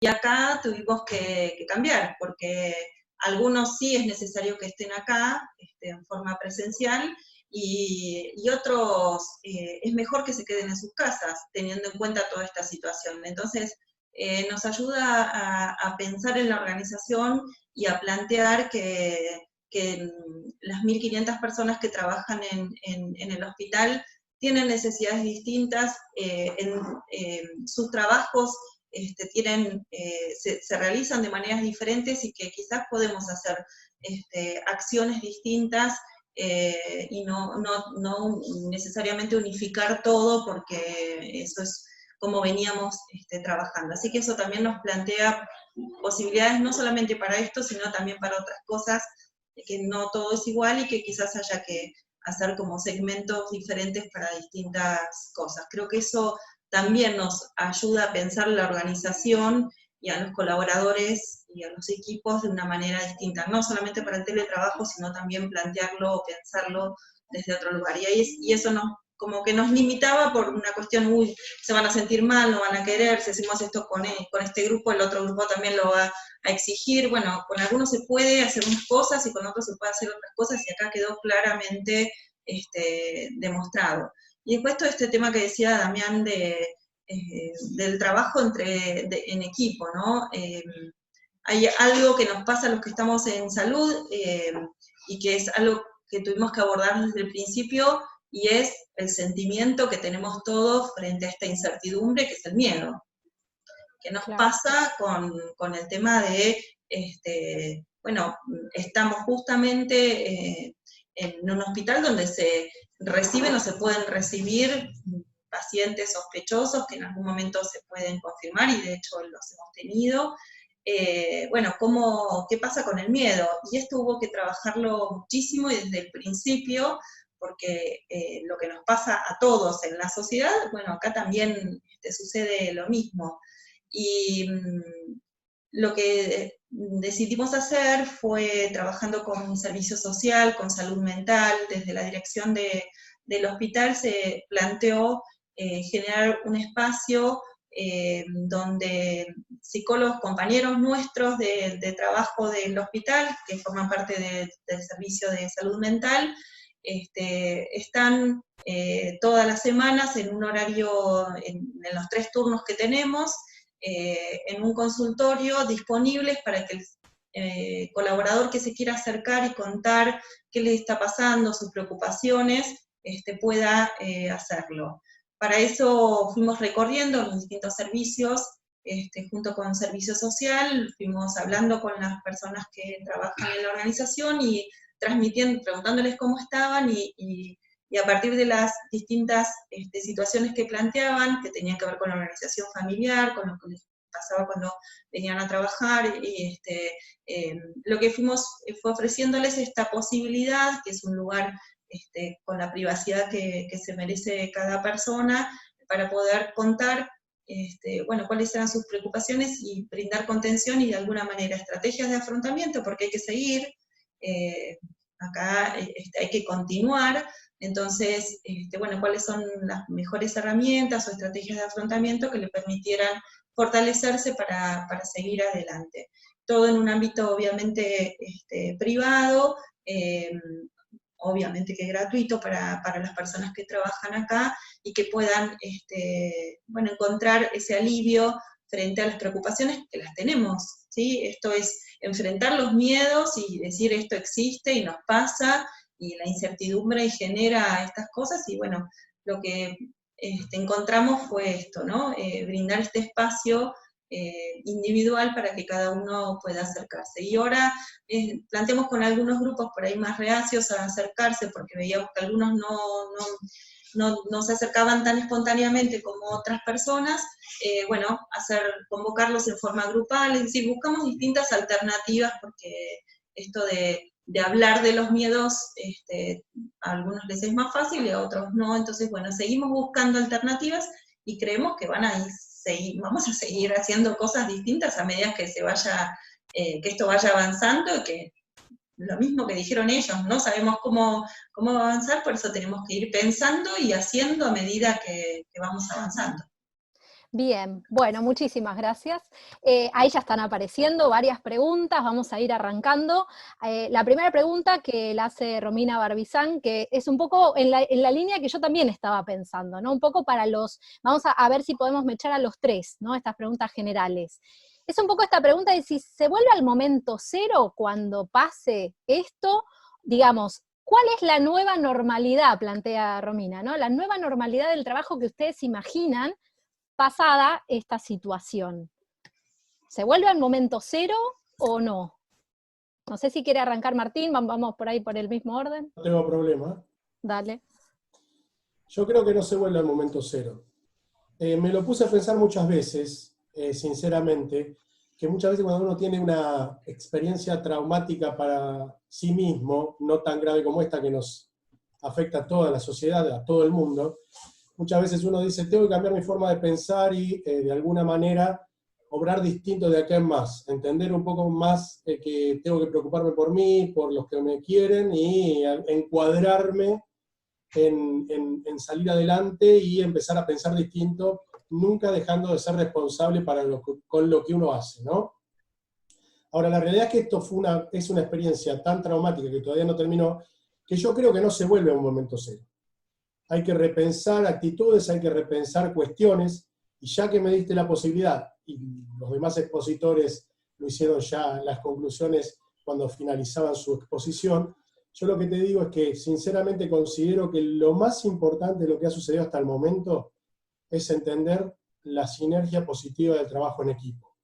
Y acá tuvimos que cambiar, porque algunos sí es necesario que estén acá en forma presencial, y otros es mejor que se queden en sus casas, teniendo en cuenta toda esta situación. Entonces, nos ayuda a pensar en la organización y a plantear que las 1.500 personas que trabajan en el hospital tienen necesidades distintas, sus trabajos se realizan de maneras diferentes, y que quizás podemos hacer acciones distintas, y no necesariamente unificar todo, porque eso es como veníamos trabajando. Así que eso también nos plantea posibilidades no solamente para esto, sino también para otras cosas, que no todo es igual y que quizás haya que hacer como segmentos diferentes para distintas cosas. Creo que eso también nos ayuda a pensar la organización y a los colaboradores y a los equipos de una manera distinta, no solamente para el teletrabajo, sino también plantearlo o pensarlo desde otro lugar. Y eso como que nos limitaba por una cuestión, se van a sentir mal, no van a querer, si hacemos esto con este grupo, el otro grupo también lo va a exigir. Bueno, con algunos se puede hacer unas cosas y con otros se puede hacer otras cosas, y acá quedó claramente demostrado. Y después todo este tema que decía Damián del trabajo en equipo, ¿no? Hay algo que nos pasa a los que estamos en salud, y que es algo que tuvimos que abordar desde el principio, y es el sentimiento que tenemos todos frente a esta incertidumbre, que es el miedo. ¿Qué nos pasa con el tema de, bueno, estamos justamente en un hospital donde se reciben o se pueden recibir pacientes sospechosos que en algún momento se pueden confirmar, y de hecho los hemos tenido. Bueno, ¿qué pasa con el miedo? Y esto hubo que trabajarlo muchísimo y desde el principio, porque lo que nos pasa a todos en la sociedad, bueno, acá también sucede lo mismo. Y lo que decidimos hacer fue, trabajando con servicio social, con salud mental, desde la dirección del hospital, se planteó generar un espacio donde psicólogos, compañeros nuestros de trabajo del hospital, que forman parte del servicio de salud mental, están todas las semanas en un horario, en los 3 turnos que tenemos, en un consultorio disponibles para que el colaborador que se quiera acercar y contar qué le está pasando, sus preocupaciones, pueda hacerlo. Para eso fuimos recorriendo los distintos servicios, junto con Servicio Social, fuimos hablando con las personas que trabajan en la organización y transmitiendo, preguntándoles cómo estaban, y a partir de las distintas situaciones que planteaban, que tenían que ver con la organización familiar, con lo que les pasaba cuando venían a trabajar, y lo que fuimos fue ofreciéndoles esta posibilidad, que es un lugar con la privacidad que se merece cada persona, para poder contar bueno, cuáles eran sus preocupaciones y brindar contención y de alguna manera estrategias de afrontamiento, porque hay que seguir, acá hay que continuar. Entonces, bueno, cuáles son las mejores herramientas o estrategias de afrontamiento que le permitieran fortalecerse para seguir adelante. Todo en un ámbito obviamente privado, obviamente que gratuito para las personas que trabajan acá, y que puedan bueno, encontrar ese alivio frente a las preocupaciones que las tenemos, ¿sí? Esto es enfrentar los miedos y decir esto existe y nos pasa, y la incertidumbre genera estas cosas, y bueno, lo que encontramos fue esto, ¿no? Brindar este espacio individual para que cada uno pueda acercarse. Y ahora planteamos con algunos grupos por ahí más reacios a acercarse, porque veíamos que algunos no se acercaban tan espontáneamente como otras personas, bueno, convocarlos en forma grupal, es decir, buscamos distintas alternativas, porque esto de hablar de los miedos, a algunos les es más fácil y a otros no. Entonces, bueno, seguimos buscando alternativas y creemos que vamos a seguir haciendo cosas distintas a medida que que esto vaya avanzando, y que lo mismo que dijeron ellos, no sabemos cómo avanzar, por eso tenemos que ir pensando y haciendo a medida que vamos avanzando. Bien, bueno, muchísimas gracias. Ahí ya están apareciendo varias preguntas, vamos a ir arrancando. La primera pregunta que la hace Romina Barbizán, que es un poco en la línea que yo también estaba pensando, ¿no? Un poco para vamos a ver si podemos mechar a los tres, ¿no? Estas preguntas generales. Es un poco esta pregunta de si se vuelve al momento cero cuando pase esto, digamos, ¿cuál es la nueva normalidad? Plantea Romina, ¿no? La nueva normalidad del trabajo que ustedes imaginan pasada esta situación. ¿Se vuelve al momento cero o no? No sé si quiere arrancar Martín, vamos por ahí por el mismo orden. No tengo problema. Dale. Yo creo que no se vuelve al momento cero. Me lo puse a pensar muchas veces, sinceramente, que muchas veces cuando uno tiene una experiencia traumática para sí mismo, no tan grave como esta que nos afecta a toda la sociedad, a todo el mundo, muchas veces uno dice, tengo que cambiar mi forma de pensar y de alguna manera obrar distinto de acá en más, entender un poco más que tengo que preocuparme por mí, por los que me quieren y encuadrarme en salir adelante y empezar a pensar distinto, nunca dejando de ser responsable con lo que uno hace, ¿no? Ahora, la realidad es que esto es una experiencia tan traumática que todavía no terminó, que yo creo que no se vuelve a un momento cero. Hay que repensar actitudes, hay que repensar cuestiones, y ya que me diste la posibilidad, y los demás expositores lo hicieron ya las conclusiones cuando finalizaban su exposición, yo lo que te digo es que sinceramente considero que lo más importante de lo que ha sucedido hasta el momento es entender la sinergia positiva del trabajo en equipo,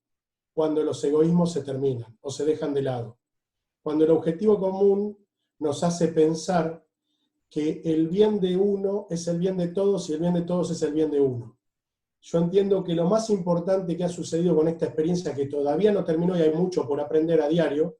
cuando los egoísmos se terminan o se dejan de lado, cuando el objetivo común nos hace pensar que el bien de uno es el bien de todos y el bien de todos es el bien de uno. Yo entiendo que lo más importante que ha sucedido con esta experiencia, que todavía no terminó y hay mucho por aprender a diario,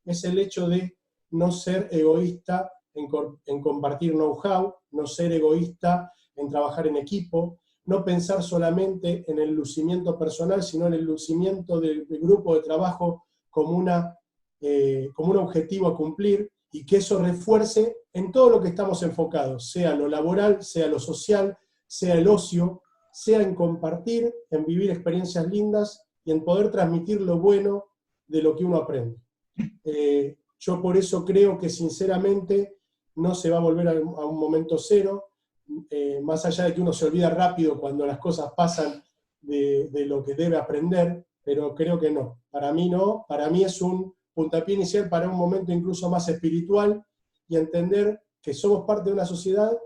es el hecho de no ser egoísta en compartir know-how, no ser egoísta en trabajar en equipo, no pensar solamente en el lucimiento personal, sino en el lucimiento del grupo de trabajo como un objetivo a cumplir, y que eso refuerce en todo lo que estamos enfocados, sea lo laboral, sea lo social, sea el ocio, sea en compartir, en vivir experiencias lindas y en poder transmitir lo bueno de lo que uno aprende. Yo por eso creo que sinceramente no se va a volver a un momento cero, más allá de que uno se olvida rápido cuando las cosas pasan de lo que debe aprender, pero creo que no. Para mí no, para mí es un puntapié inicial para un momento incluso más espiritual y entender que somos parte de una sociedad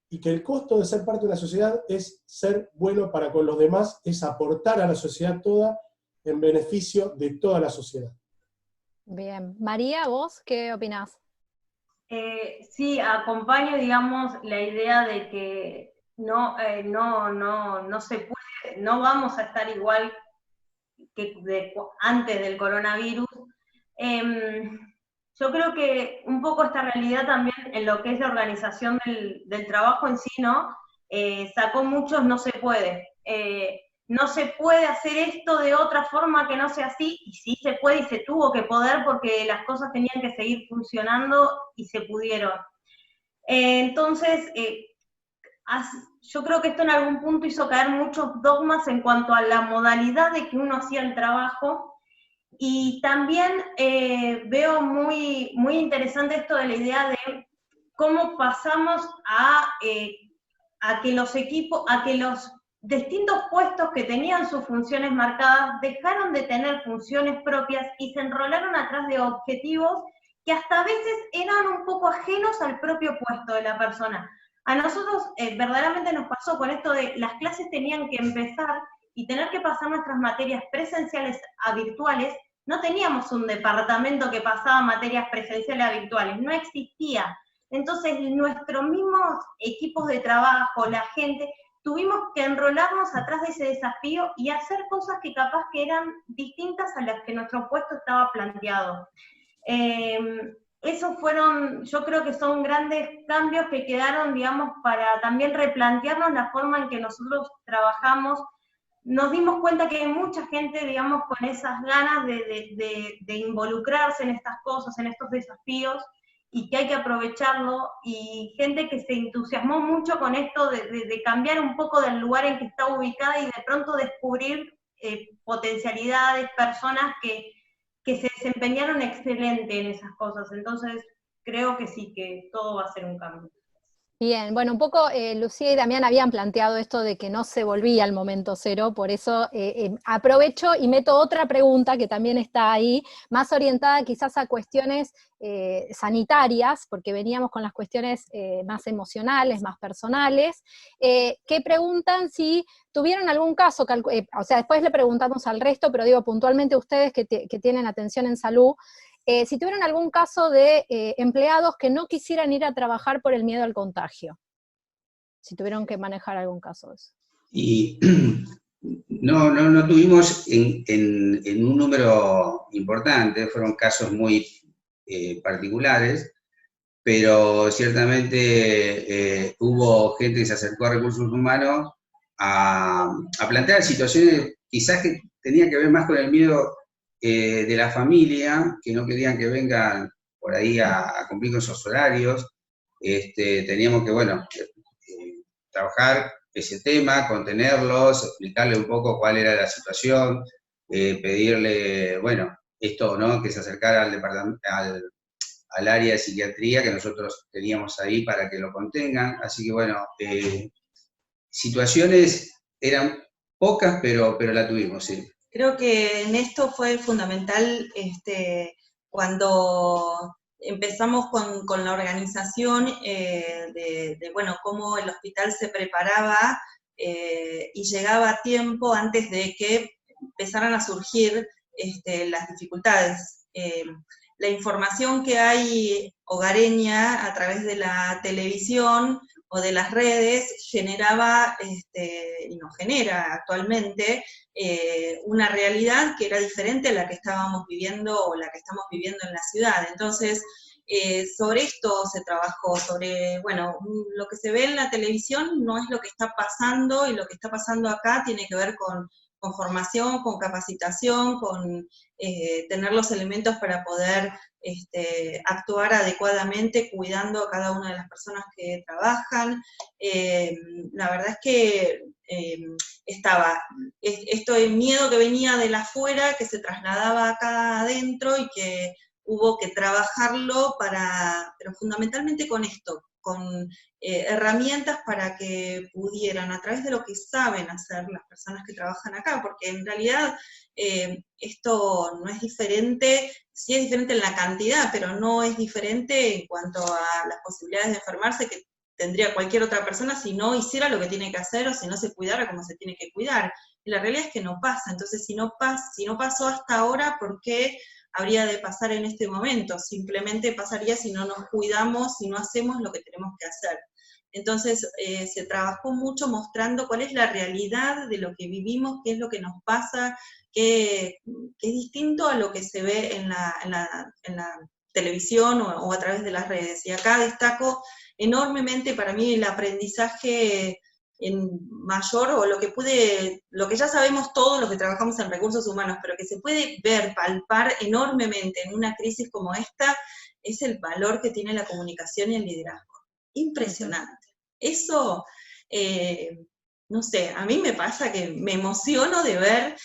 y que el costo de ser parte de una sociedad es ser bueno para con los demás, es aportar a la sociedad toda en beneficio de toda la sociedad. Bien. María, ¿vos qué opinás? Sí, acompaño, digamos, la idea de que no se puede, no vamos a estar igual que antes del coronavirus. Yo creo que un poco esta realidad también en lo que es la organización del trabajo en sí, ¿no? Sacó muchos no se puede. No se puede hacer esto de otra forma que no sea así, y sí se puede y se tuvo que poder porque las cosas tenían que seguir funcionando y se pudieron. Entonces, yo creo que esto en algún punto hizo caer muchos dogmas en cuanto a la modalidad de que uno hacía el trabajo, y también veo muy, muy interesante esto de la idea de cómo pasamos a que los equipos, a que los distintos puestos que tenían sus funciones marcadas dejaron de tener funciones propias y se enrolaron atrás de objetivos que hasta a veces eran un poco ajenos al propio puesto de la persona. A nosotros verdaderamente nos pasó con esto de las clases tenían que empezar y tener que pasar nuestras materias presenciales a virtuales. No teníamos un departamento que pasaba materias presenciales a virtuales, no existía. Entonces, nuestros mismos equipos de trabajo, la gente, tuvimos que enrolarnos atrás de ese desafío y hacer cosas que capaz que eran distintas a las que nuestro puesto estaba planteado. Esos fueron, yo creo que son grandes cambios que quedaron, digamos, para también replantearnos la forma en que nosotros trabajamos. Nos dimos cuenta que hay mucha gente, digamos, con esas ganas de involucrarse en estas cosas, en estos desafíos, y que hay que aprovecharlo, y gente que se entusiasmó mucho con esto de cambiar un poco del lugar en que está ubicada y de pronto descubrir potencialidades, personas que se desempeñaron excelente en esas cosas. Entonces, creo que sí, que todo va a ser un cambio. Bien, bueno, un poco Lucía y Damián habían planteado esto de que no se volvía al momento cero, por eso aprovecho y meto otra pregunta que también está ahí, más orientada quizás a cuestiones sanitarias, porque veníamos con las cuestiones más emocionales, más personales, que preguntan si tuvieron algún caso, o sea, después le preguntamos al resto, pero digo puntualmente ustedes que tienen atención en salud, si tuvieron algún caso de empleados que no quisieran ir a trabajar por el miedo al contagio, si tuvieron que manejar algún caso de eso. Y no tuvimos en un número importante, fueron casos muy particulares, pero ciertamente hubo gente que se acercó a recursos humanos a plantear situaciones quizás que tenían que ver más con el miedo de la familia, que no querían que vengan por ahí a cumplir con esos horarios. Teníamos que, bueno, trabajar ese tema, contenerlos, explicarle un poco cuál era la situación, pedirle, bueno, esto, ¿no?, que se acercara al departamento, al área de psiquiatría que nosotros teníamos ahí para que lo contengan. Así que, bueno, situaciones eran pocas, pero la tuvimos, sí. Creo que en esto fue fundamental cuando empezamos con la organización bueno, cómo el hospital se preparaba y llegaba a tiempo antes de que empezaran a surgir las dificultades. La información que hay hogareña a través de la televisión o de las redes generaba, y nos genera actualmente, una realidad que era diferente a la que estábamos viviendo o la que estamos viviendo en la ciudad. Entonces, sobre esto se trabajó, sobre, bueno, lo que se ve en la televisión no es lo que está pasando, y lo que está pasando acá tiene que ver con formación, con capacitación, con tener los elementos para poder actuar adecuadamente, cuidando a cada una de las personas que trabajan. La verdad es que estaba esto de miedo que venía de la afuera, que se trasladaba acá adentro, y que hubo que trabajarlo pero fundamentalmente con esto, con herramientas para que pudieran, a través de lo que saben hacer las personas que trabajan acá, porque en realidad esto no es diferente, sí es diferente en la cantidad, pero no es diferente en cuanto a las posibilidades de enfermarse que tendría cualquier otra persona si no hiciera lo que tiene que hacer o si no se cuidara como se tiene que cuidar. Y la realidad es que no pasa. Entonces, si no pasó hasta ahora, ¿por qué habría de pasar en este momento? Simplemente pasaría si no nos cuidamos, si no hacemos lo que tenemos que hacer. Entonces, se trabajó mucho mostrando cuál es la realidad de lo que vivimos, qué es lo que nos pasa, que es distinto a lo que se ve en la televisión o a través de las redes. Y acá destaco enormemente para mí el aprendizaje en mayor, o lo que ya sabemos todos los que trabajamos en recursos humanos, pero que se puede ver, palpar enormemente en una crisis como esta, es el valor que tiene la comunicación y el liderazgo. Impresionante. Eso, no sé, a mí me pasa que me emociono de ver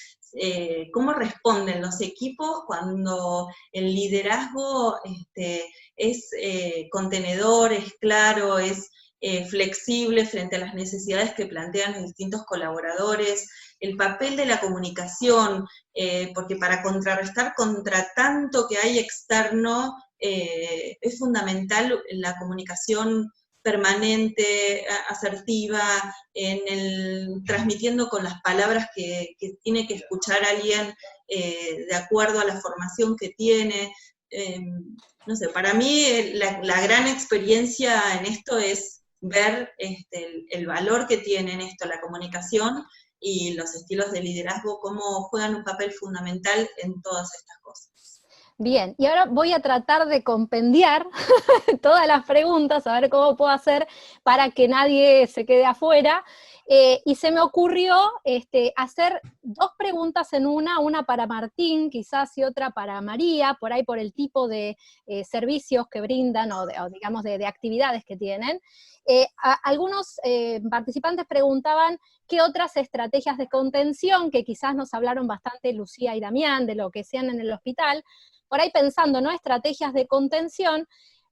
cómo responden los equipos cuando el liderazgo es contenedor, es claro, es flexible frente a las necesidades que plantean los distintos colaboradores, el papel de la comunicación, porque para contrarrestar contra tanto que hay externo, es fundamental la comunicación permanente, asertiva, transmitiendo con las palabras que tiene que escuchar alguien de acuerdo a la formación que tiene. No sé, para mí la gran experiencia en esto es ver el valor que tiene en esto la comunicación y los estilos de liderazgo, cómo juegan un papel fundamental en todas estas cosas. Bien, y ahora voy a tratar de compendiar todas las preguntas, a ver cómo puedo hacer para que nadie se quede afuera. Y se me ocurrió hacer 2 preguntas en una para Martín, quizás, y otra para María, por ahí por el tipo de servicios que brindan, o digamos de actividades que tienen. Algunos participantes preguntaban qué otras estrategias de contención, que quizás nos hablaron bastante Lucía y Damián, de lo que sean en el hospital, por ahí pensando, ¿no?, estrategias de contención.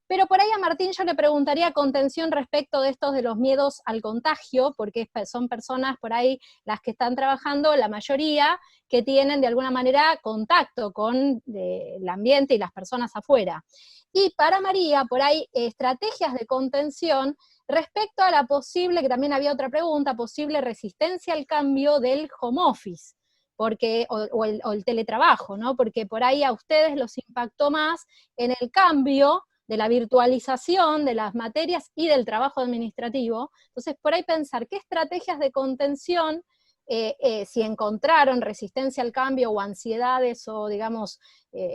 Pero por ahí a Martín yo le preguntaría contención respecto de estos de los miedos al contagio, porque son personas por ahí las que están trabajando, la mayoría, que tienen de alguna manera contacto con el ambiente y las personas afuera. Y para María, por ahí, estrategias de contención respecto a la posible, que también había otra pregunta, posible resistencia al cambio del home office, porque, o el teletrabajo, ¿no? Porque por ahí a ustedes los impactó más en el cambio de la virtualización de las materias y del trabajo administrativo. Entonces, por ahí pensar qué estrategias de contención, si encontraron resistencia al cambio o ansiedades o, digamos,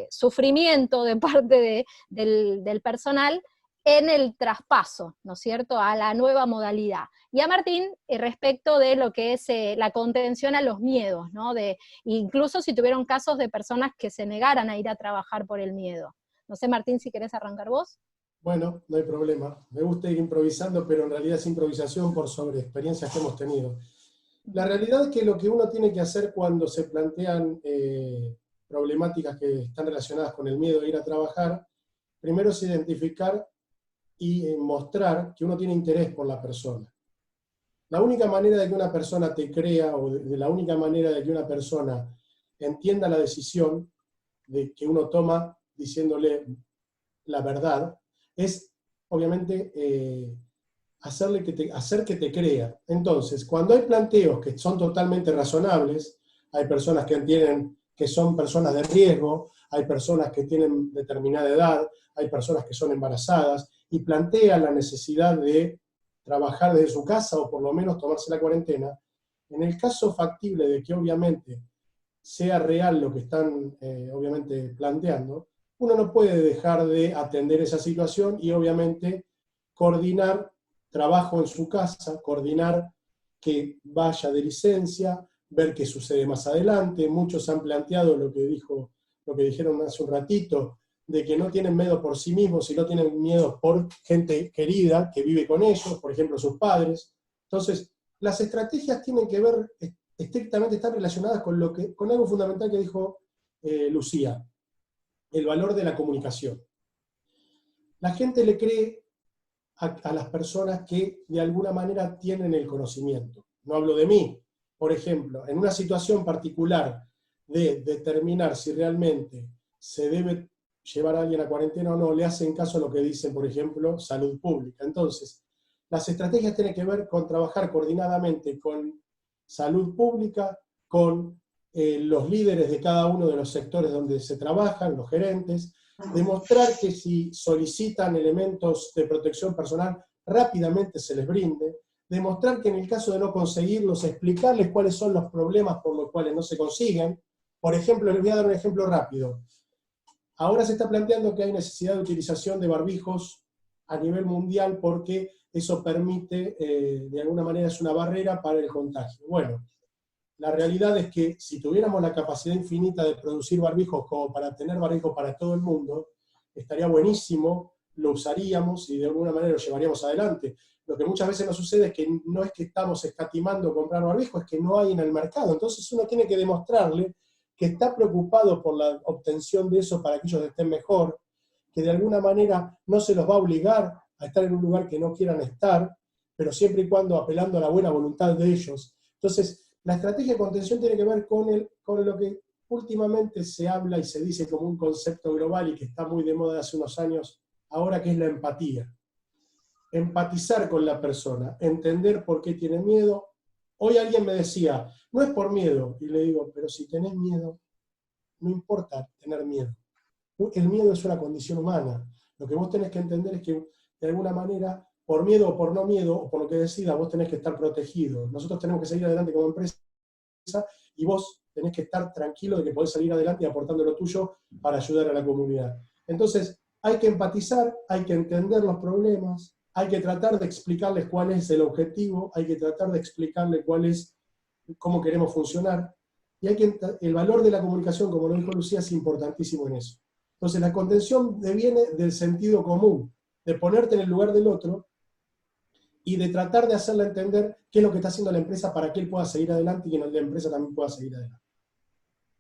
sufrimiento de parte del personal en el traspaso, ¿no es cierto?, a la nueva modalidad. Y a Martín, respecto de lo que es la contención a los miedos, ¿no?, incluso si tuvieron casos de personas que se negaran a ir a trabajar por el miedo. No sé, Martín, si querés arrancar vos. Bueno, no hay problema. Me gusta ir improvisando, pero en realidad es improvisación por sobre experiencias que hemos tenido. La realidad es que lo que uno tiene que hacer cuando se plantean problemáticas que están relacionadas con el miedo de ir a trabajar, primero es identificar y mostrar que uno tiene interés por la persona. La única manera de que una persona te crea, o de la única manera de que una persona entienda la decisión de que uno toma diciéndole la verdad, es obviamente hacer que te crea. Entonces, cuando hay planteos que son totalmente razonables, hay personas que entienden que son personas de riesgo, hay personas que tienen determinada edad, hay personas que son embarazadas, y plantean la necesidad de trabajar desde su casa o por lo menos tomarse la cuarentena, en el caso factible de que obviamente sea real lo que están obviamente planteando, uno no puede dejar de atender esa situación y obviamente coordinar trabajo en su casa, coordinar que vaya de licencia, ver qué sucede más adelante. Muchos han planteado lo que dijeron hace un ratito, de que no tienen miedo por sí mismos, sino tienen miedo por gente querida que vive con ellos, por ejemplo sus padres. Entonces, las estrategias tienen que ver, estrictamente están relacionadas con algo fundamental que dijo Lucía, el valor de la comunicación. La gente le cree a las personas que de alguna manera tienen el conocimiento. No hablo de mí. Por ejemplo, en una situación particular de determinar si realmente se debe llevar a alguien a cuarentena o no, le hacen caso a lo que dicen, por ejemplo, salud pública. Entonces, las estrategias tienen que ver con trabajar coordinadamente con salud pública, con los líderes de cada uno de los sectores donde se trabajan, los gerentes, demostrar que si solicitan elementos de protección personal, rápidamente se les brinde, demostrar que en el caso de no conseguirlos, explicarles cuáles son los problemas por los cuales no se consiguen. Por ejemplo, les voy a dar un ejemplo rápido. Ahora se está planteando que hay necesidad de utilización de barbijos a nivel mundial porque eso permite, de alguna manera es una barrera para el contagio. Bueno, la realidad es que si tuviéramos la capacidad infinita de producir barbijos como para tener barbijos para todo el mundo, estaría buenísimo, lo usaríamos y de alguna manera lo llevaríamos adelante. Lo que muchas veces nos sucede es que no es que estamos escatimando comprar barbijos, es que no hay en el mercado. Entonces uno tiene que demostrarle que está preocupado por la obtención de eso para que ellos estén mejor, que de alguna manera no se los va a obligar a estar en un lugar que no quieran estar, pero siempre y cuando apelando a la buena voluntad de ellos. Entonces, la estrategia de contención tiene que ver con lo que últimamente se habla y se dice como un concepto global y que está muy de moda hace unos años, ahora, que es la empatía. Empatizar con la persona, entender por qué tiene miedo. Hoy alguien me decía, no es por miedo, y le digo, pero si tenés miedo, no importa tener miedo. El miedo es una condición humana. Lo que vos tenés que entender es que, de alguna manera, por miedo o por no miedo, o por lo que decidas, vos tenés que estar protegido. Nosotros tenemos que seguir adelante como empresa, y vos tenés que estar tranquilo de que podés salir adelante y aportando lo tuyo para ayudar a la comunidad. Entonces, hay que empatizar, hay que entender los problemas, hay que tratar de explicarles cuál es el objetivo, hay que tratar de explicarles cómo queremos funcionar, y el valor de la comunicación, como lo dijo Lucía, es importantísimo en eso. Entonces la contención deviene del sentido común, de ponerte en el lugar del otro, y de tratar de hacerle entender qué es lo que está haciendo la empresa para que él pueda seguir adelante y que la empresa también pueda seguir adelante.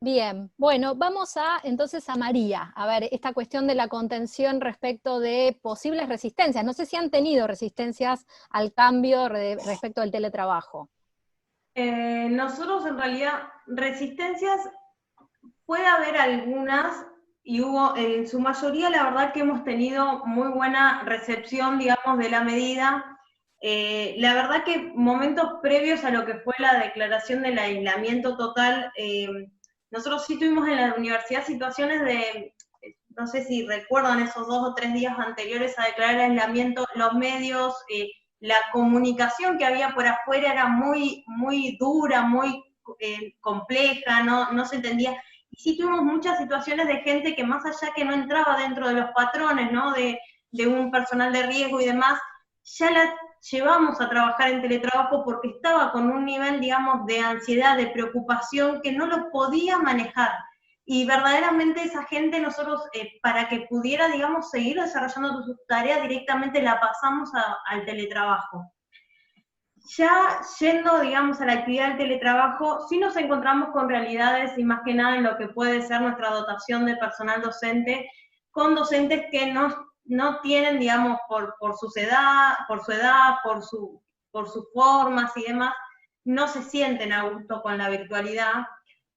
Bien, bueno, vamos entonces a María, a ver, esta cuestión de la contención respecto de posibles resistencias. No sé si han tenido resistencias al cambio respecto del teletrabajo. Nosotros en realidad, resistencias, puede haber algunas, y hubo, en su mayoría la verdad que hemos tenido muy buena recepción, digamos, de la medida. La verdad que momentos previos a lo que fue la declaración del aislamiento total, nosotros sí tuvimos en la universidad situaciones de, no sé si recuerdan esos 2 o 3 días anteriores a declarar el aislamiento, los medios, la comunicación que había por afuera era muy, muy dura, muy compleja, no se entendía. Y sí tuvimos muchas situaciones de gente que más allá que no entraba dentro de los patrones, ¿no? de un personal de riesgo y demás, ya la llevamos a trabajar en teletrabajo porque estaba con un nivel, digamos, de ansiedad, de preocupación, que no lo podía manejar. Y verdaderamente esa gente nosotros, para que pudiera, digamos, seguir desarrollando sus tareas, directamente la pasamos al teletrabajo. Ya yendo, digamos, a la actividad del teletrabajo, sí nos encontramos con realidades, y más que nada en lo que puede ser nuestra dotación de personal docente, con docentes que no tienen, digamos, por su edad, por sus formas y demás, no se sienten a gusto con la virtualidad.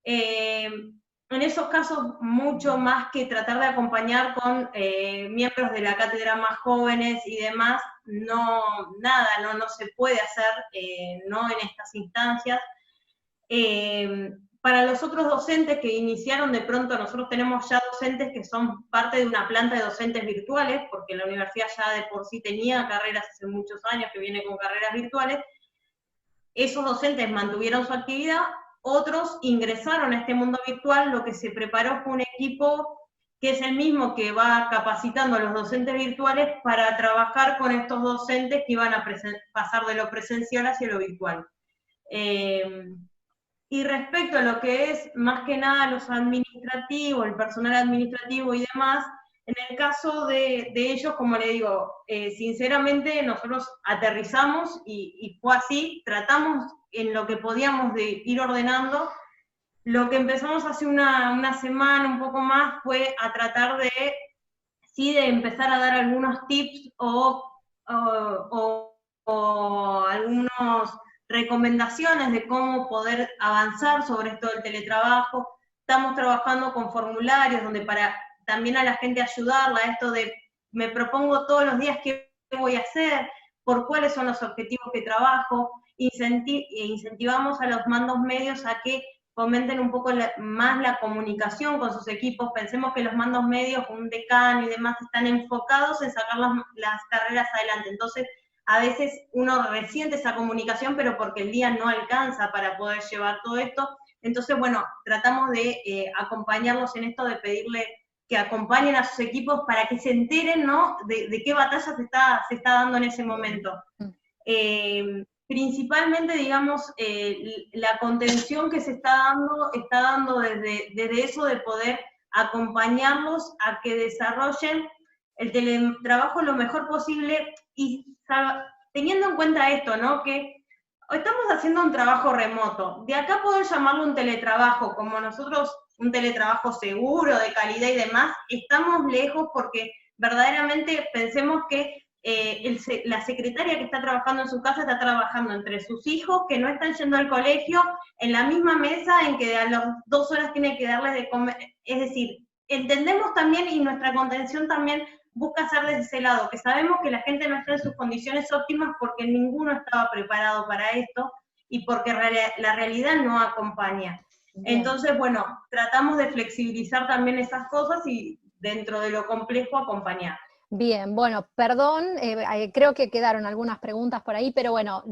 En esos casos, mucho más que tratar de acompañar con miembros de la cátedra más jóvenes y demás, no se puede hacer, no en estas instancias. Para los otros docentes que iniciaron de pronto, nosotros tenemos ya docentes que son parte de una planta de docentes virtuales, porque la universidad ya de por sí tenía carreras hace muchos años que viene con carreras virtuales. Esos docentes mantuvieron su actividad, otros ingresaron a este mundo virtual. Lo que se preparó fue un equipo que es el mismo que va capacitando a los docentes virtuales para trabajar con estos docentes que iban a pasar de lo presencial hacia lo virtual. Y respecto a lo que es más que nada los administrativos, el personal administrativo y demás, en el caso de ellos, como le digo, sinceramente nosotros aterrizamos y fue así, tratamos en lo que podíamos de ir ordenando. Lo que empezamos hace una semana, un poco más, fue a tratar de empezar a dar algunos tips o algunos recomendaciones de cómo poder avanzar sobre esto del teletrabajo. Estamos trabajando con formularios donde para también a la gente ayudarla a esto de me propongo todos los días qué voy a hacer, por cuáles son los objetivos que trabajo, incentivamos a los mandos medios a que fomenten un poco más la comunicación con sus equipos. Pensemos que los mandos medios, un decano y demás, están enfocados en sacar las carreras adelante. Entonces, a veces uno resiente esa comunicación, pero porque el día no alcanza para poder llevar todo esto. Entonces, bueno, tratamos de acompañarlos en esto, de pedirle que acompañen a sus equipos para que se enteren, ¿no?, de qué batalla se está dando en ese momento. Principalmente, digamos, la contención que se está dando desde eso de poder acompañarlos a que desarrollen el teletrabajo lo mejor posible, y teniendo en cuenta esto, ¿no?, que estamos haciendo un trabajo remoto. De acá poder llamarlo un teletrabajo, como nosotros, un teletrabajo seguro, de calidad y demás, estamos lejos, porque verdaderamente pensemos que la secretaria que está trabajando en su casa está trabajando entre sus hijos que no están yendo al colegio, en la misma mesa en que a las 2 horas tiene que darles de comer. Es decir, entendemos también, y nuestra contención también busca ser desde ese lado, que sabemos que la gente no está en sus condiciones óptimas porque ninguno estaba preparado para esto y porque la realidad no acompaña. Bien. Entonces, bueno, tratamos de flexibilizar también esas cosas y dentro de lo complejo acompañar. Bien, bueno, perdón, creo que quedaron algunas preguntas por ahí, pero bueno,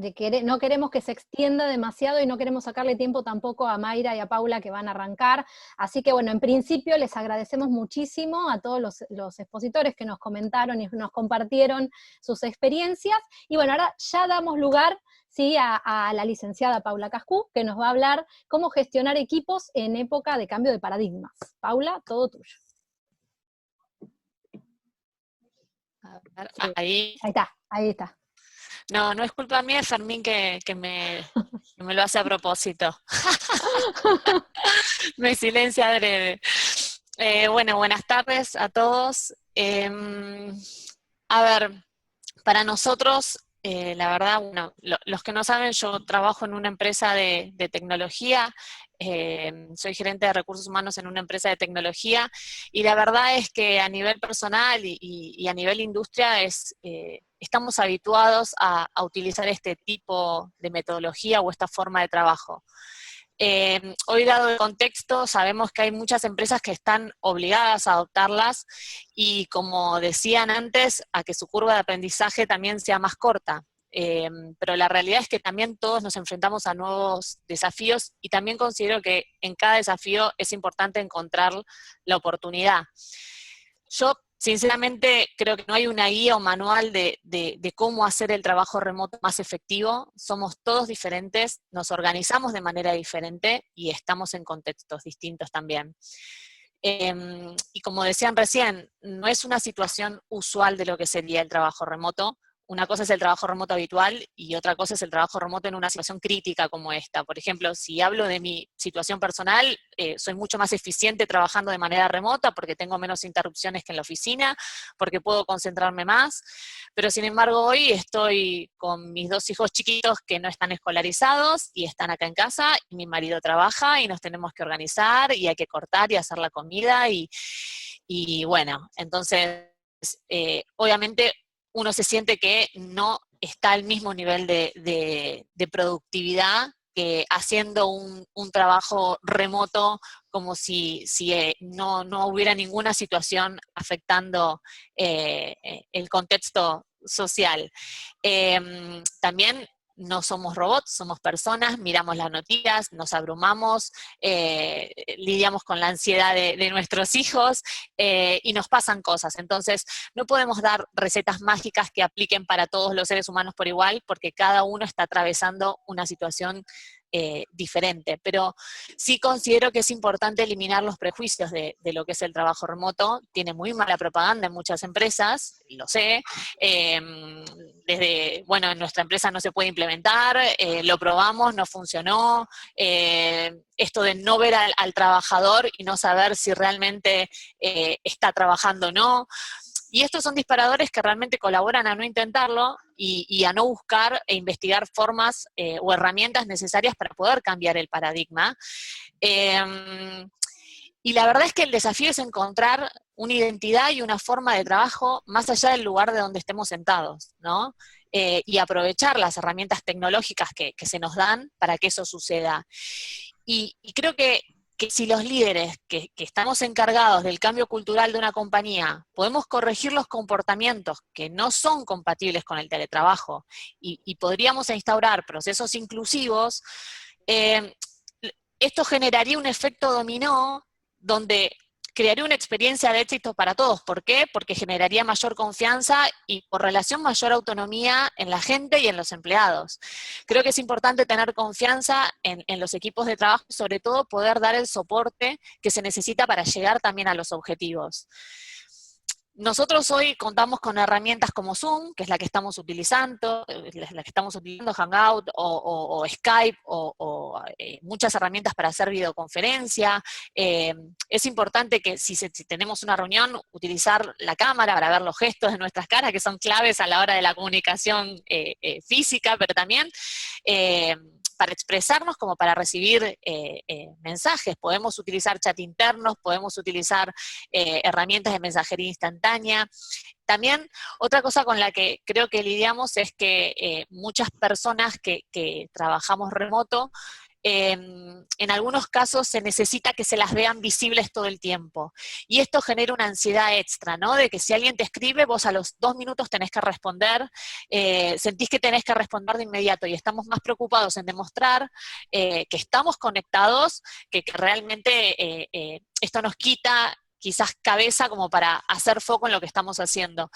no queremos que se extienda demasiado y no queremos sacarle tiempo tampoco a Mayra y a Paula que van a arrancar, así que bueno, en principio les agradecemos muchísimo a todos los expositores que nos comentaron y nos compartieron sus experiencias, y bueno, ahora ya damos lugar, ¿sí?, a la licenciada Paula Cascú, que nos va a hablar cómo gestionar equipos en época de cambio de paradigmas. Paula, todo tuyo. A ver, Sí. ahí. Ahí está. No, no es culpa mía, es Fermín que me lo hace a propósito. Me silencia adrede. Bueno, buenas tardes a todos. A ver, para nosotros, la verdad, bueno, los que no saben, yo trabajo en una empresa de tecnología, soy gerente de recursos humanos en una empresa de tecnología, y la verdad es que a nivel personal y a nivel industria estamos habituados a utilizar este tipo de metodología o esta forma de trabajo. Hoy, dado el contexto, sabemos que hay muchas empresas que están obligadas a adoptarlas y, como decían antes, a que su curva de aprendizaje también sea más corta. Pero la realidad es que también todos nos enfrentamos a nuevos desafíos y también considero que en cada desafío es importante encontrar la oportunidad. Yo, sinceramente, creo que no hay una guía o manual de cómo hacer el trabajo remoto más efectivo. Somos todos diferentes, nos organizamos de manera diferente y estamos en contextos distintos también. Y como decían recién, no es una situación usual de lo que sería el trabajo remoto. Una cosa es el trabajo remoto habitual y otra cosa es el trabajo remoto en una situación crítica como esta. Por ejemplo, si hablo de mi situación personal, soy mucho más eficiente trabajando de manera remota porque tengo menos interrupciones que en la oficina, porque puedo concentrarme más, pero sin embargo hoy estoy con mis 2 hijos chiquitos que no están escolarizados y están acá en casa, y mi marido trabaja y nos tenemos que organizar y hay que cortar y hacer la comida y bueno, entonces obviamente uno se siente que no está al mismo nivel de productividad que haciendo un trabajo remoto, como si no hubiera ninguna situación afectando el contexto social. También no somos robots, somos personas, miramos las noticias, nos abrumamos, lidiamos con la ansiedad de nuestros hijos y nos pasan cosas. Entonces, no podemos dar recetas mágicas que apliquen para todos los seres humanos por igual, porque cada uno está atravesando una situación diferente, pero sí considero que es importante eliminar los prejuicios de lo que es el trabajo remoto. Tiene muy mala propaganda en muchas empresas, lo sé, desde, bueno, en nuestra empresa no se puede implementar, lo probamos, no funcionó, esto de no ver al trabajador y no saber si realmente está trabajando o no. Y estos son disparadores que realmente colaboran a no intentarlo y a no buscar e investigar formas o herramientas necesarias para poder cambiar el paradigma. Y la verdad es que el desafío es encontrar una identidad y una forma de trabajo más allá del lugar de donde estemos sentados, ¿no? Y aprovechar las herramientas tecnológicas que se nos dan para que eso suceda. Y creo que si los líderes que estamos encargados del cambio cultural de una compañía podemos corregir los comportamientos que no son compatibles con el teletrabajo y podríamos instaurar procesos inclusivos, esto generaría un efecto dominó donde crearía una experiencia de éxito para todos. ¿Por qué? Porque generaría mayor confianza y, por relación, mayor autonomía en la gente y en los empleados. Creo que es importante tener confianza en los equipos de trabajo y, sobre todo, poder dar el soporte que se necesita para llegar también a los objetivos. Nosotros hoy contamos con herramientas como Zoom, que es la que estamos utilizando, Hangout o Skype o muchas herramientas para hacer videoconferencia. Es importante que si tenemos una reunión, utilizar la cámara para ver los gestos de nuestras caras, que son claves a la hora de la comunicación física, pero también para expresarnos como para recibir mensajes. Podemos utilizar chat internos, podemos utilizar herramientas de mensajería instantánea. También otra cosa con la que creo que lidiamos es que muchas personas que trabajamos remoto en algunos casos se necesita que se las vean visibles todo el tiempo. Y esto genera una ansiedad extra, ¿no? De que si alguien te escribe, vos a los 2 minutos tenés que responder, sentís que tenés que responder de inmediato, y estamos más preocupados en demostrar que estamos conectados, que realmente esto nos quita quizás cabeza como para hacer foco en lo que estamos haciendo.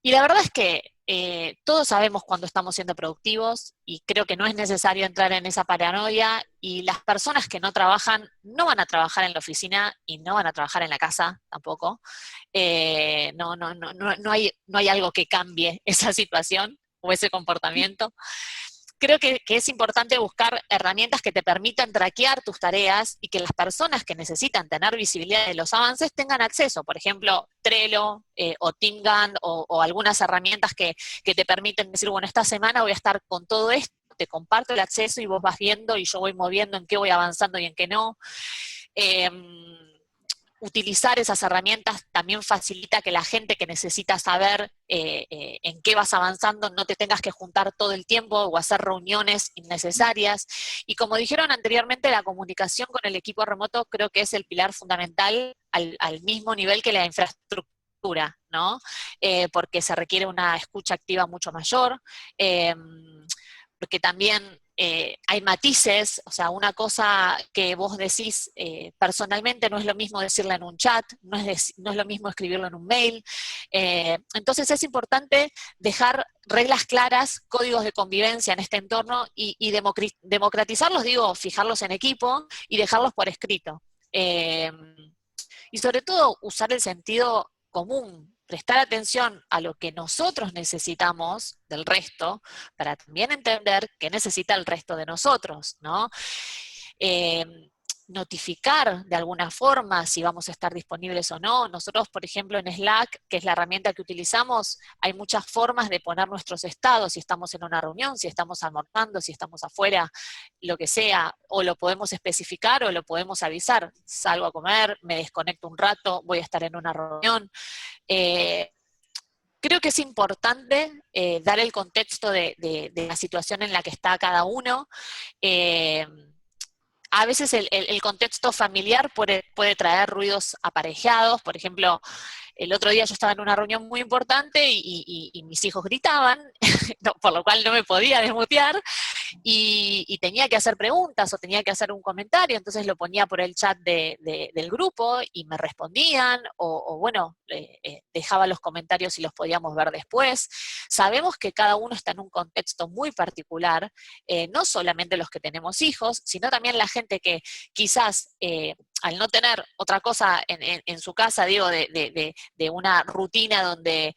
Y la verdad es que todos sabemos cuando estamos siendo productivos, y creo que no es necesario entrar en esa paranoia, y las personas que no trabajan no van a trabajar en la oficina y no van a trabajar en la casa tampoco. No hay algo que cambie esa situación o ese comportamiento. Creo que es importante buscar herramientas que te permitan traquear tus tareas y que las personas que necesitan tener visibilidad de los avances tengan acceso. Por ejemplo, Trello o TeamGun o algunas herramientas que te permiten decir, bueno, esta semana voy a estar con todo esto, te comparto el acceso y vos vas viendo y yo voy moviendo en qué voy avanzando y en qué no. Utilizar esas herramientas también facilita que la gente que necesita saber en qué vas avanzando no te tengas que juntar todo el tiempo o hacer reuniones innecesarias. Y como dijeron anteriormente, la comunicación con el equipo remoto creo que es el pilar fundamental al mismo nivel que la infraestructura, ¿no? Porque se requiere una escucha activa mucho mayor, porque también hay matices, o sea, una cosa que vos decís personalmente no es lo mismo decirla en un chat, no es lo mismo escribirlo en un mail. Entonces es importante dejar reglas claras, códigos de convivencia en este entorno y democratizarlos, digo, fijarlos en equipo y dejarlos por escrito. Y sobre todo usar el sentido común, prestar atención a lo que nosotros necesitamos del resto, para también entender qué necesita el resto de nosotros, ¿no? Notificar de alguna forma si vamos a estar disponibles o no. Nosotros, por ejemplo, en Slack, que es la herramienta que utilizamos, hay muchas formas de poner nuestros estados, si estamos en una reunión, si estamos almorzando, si estamos afuera, lo que sea, o lo podemos especificar o lo podemos avisar. Salgo a comer, me desconecto un rato, voy a estar en una reunión. Creo que es importante dar el contexto de la situación en la que está cada uno. A veces el contexto familiar puede traer ruidos aparejados. Por ejemplo, el otro día yo estaba en una reunión muy importante y mis hijos gritaban, por lo cual no me podía desmutear, y tenía que hacer preguntas o tenía que hacer un comentario, entonces lo ponía por el chat del grupo y me respondían, o bueno, dejaba los comentarios y los podíamos ver después. Sabemos que cada uno está en un contexto muy particular, no solamente los que tenemos hijos, sino también la gente que quizás al no tener otra cosa en su casa, digo, de una rutina donde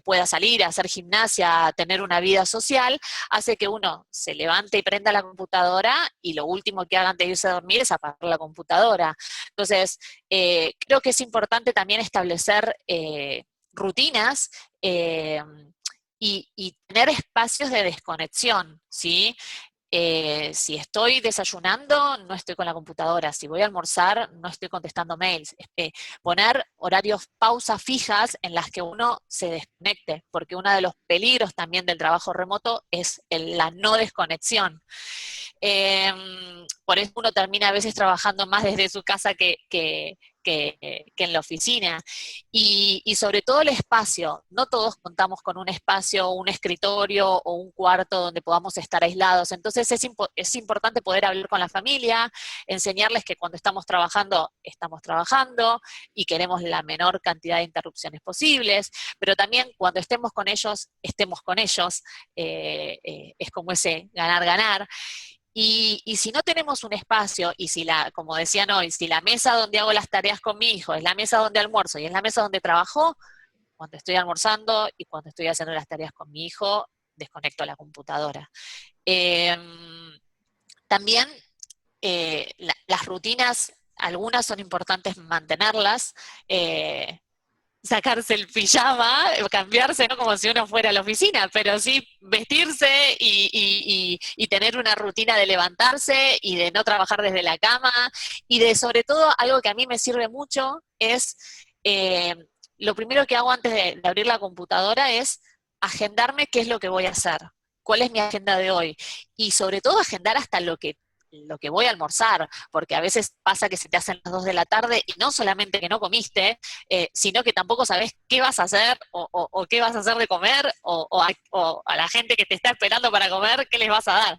pueda salir a hacer gimnasia, tener una vida social, hace que uno se levante y prenda la computadora y lo último que haga antes de irse a dormir es apagar la computadora. Entonces, creo que es importante también establecer rutinas y tener espacios de desconexión, ¿sí? Si estoy desayunando, no estoy con la computadora. Si voy a almorzar, no estoy contestando mails. Poner horarios, pausas fijas en las que uno se desconecte, porque uno de los peligros también del trabajo remoto es la no desconexión. Por eso uno termina a veces trabajando más desde su casa que en la oficina. Y sobre todo el espacio. No todos contamos con un espacio, un escritorio o un cuarto donde podamos estar aislados. Entonces es importante poder hablar con la familia, enseñarles que cuando estamos trabajando y queremos la menor cantidad de interrupciones posibles, pero también cuando estemos con ellos. Es como ese ganar-ganar. Y si no tenemos un espacio, y si como decían hoy, si la mesa donde hago las tareas con mi hijo es la mesa donde almuerzo y es la mesa donde trabajo, cuando estoy almorzando y cuando estoy haciendo las tareas con mi hijo, desconecto la computadora. También las rutinas, algunas son importantes mantenerlas, sacarse el pijama, cambiarse, no como si uno fuera a la oficina, pero sí vestirse y tener una rutina de levantarse y de no trabajar desde la cama, y de sobre todo algo que a mí me sirve mucho es, lo primero que hago antes de abrir la computadora es agendarme qué es lo que voy a hacer. cuál es mi agenda de hoy, y sobre todo agendar hasta lo que voy a almorzar, porque a veces pasa que se te hacen las 2 de la tarde y no solamente que no comiste, sino que tampoco sabes qué vas a hacer o qué vas a hacer de comer o a la gente que te está esperando para comer, qué les vas a dar.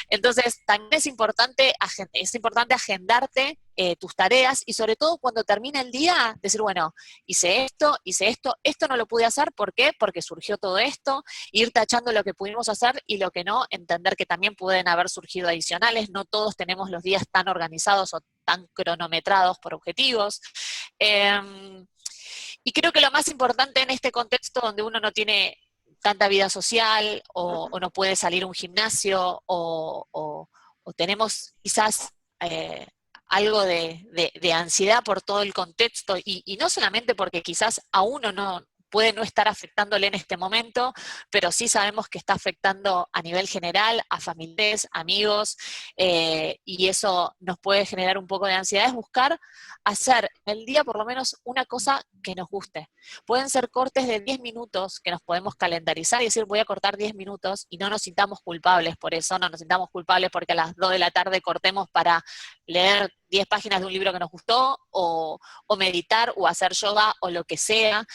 Entonces, también es importante agendarte tus tareas y sobre todo cuando termina el día, decir, bueno, hice esto no lo pude hacer, ¿por qué? Porque surgió todo esto, ir tachando lo que pudimos hacer y lo que no, entender que también pueden haber surgido adicionales, no todos tenemos los días tan organizados o tan cronometrados por objetivos. Y creo que lo más importante en este contexto donde uno no tiene tanta vida social o no puede salir a un gimnasio o tenemos quizás algo de ansiedad por todo el contexto y no solamente porque quizás a uno puede no estar afectándole en este momento, pero sí sabemos que está afectando a nivel general a familiares, amigos, y eso nos puede generar un poco de ansiedad, es buscar hacer en el día por lo menos una cosa que nos guste. Pueden ser cortes de 10 minutos que nos podemos calendarizar y decir voy a cortar 10 minutos y no nos sintamos culpables por eso, no nos sintamos culpables porque a las 2 de la tarde cortemos para leer 10 páginas de un libro que nos gustó o meditar o hacer yoga o lo que sea.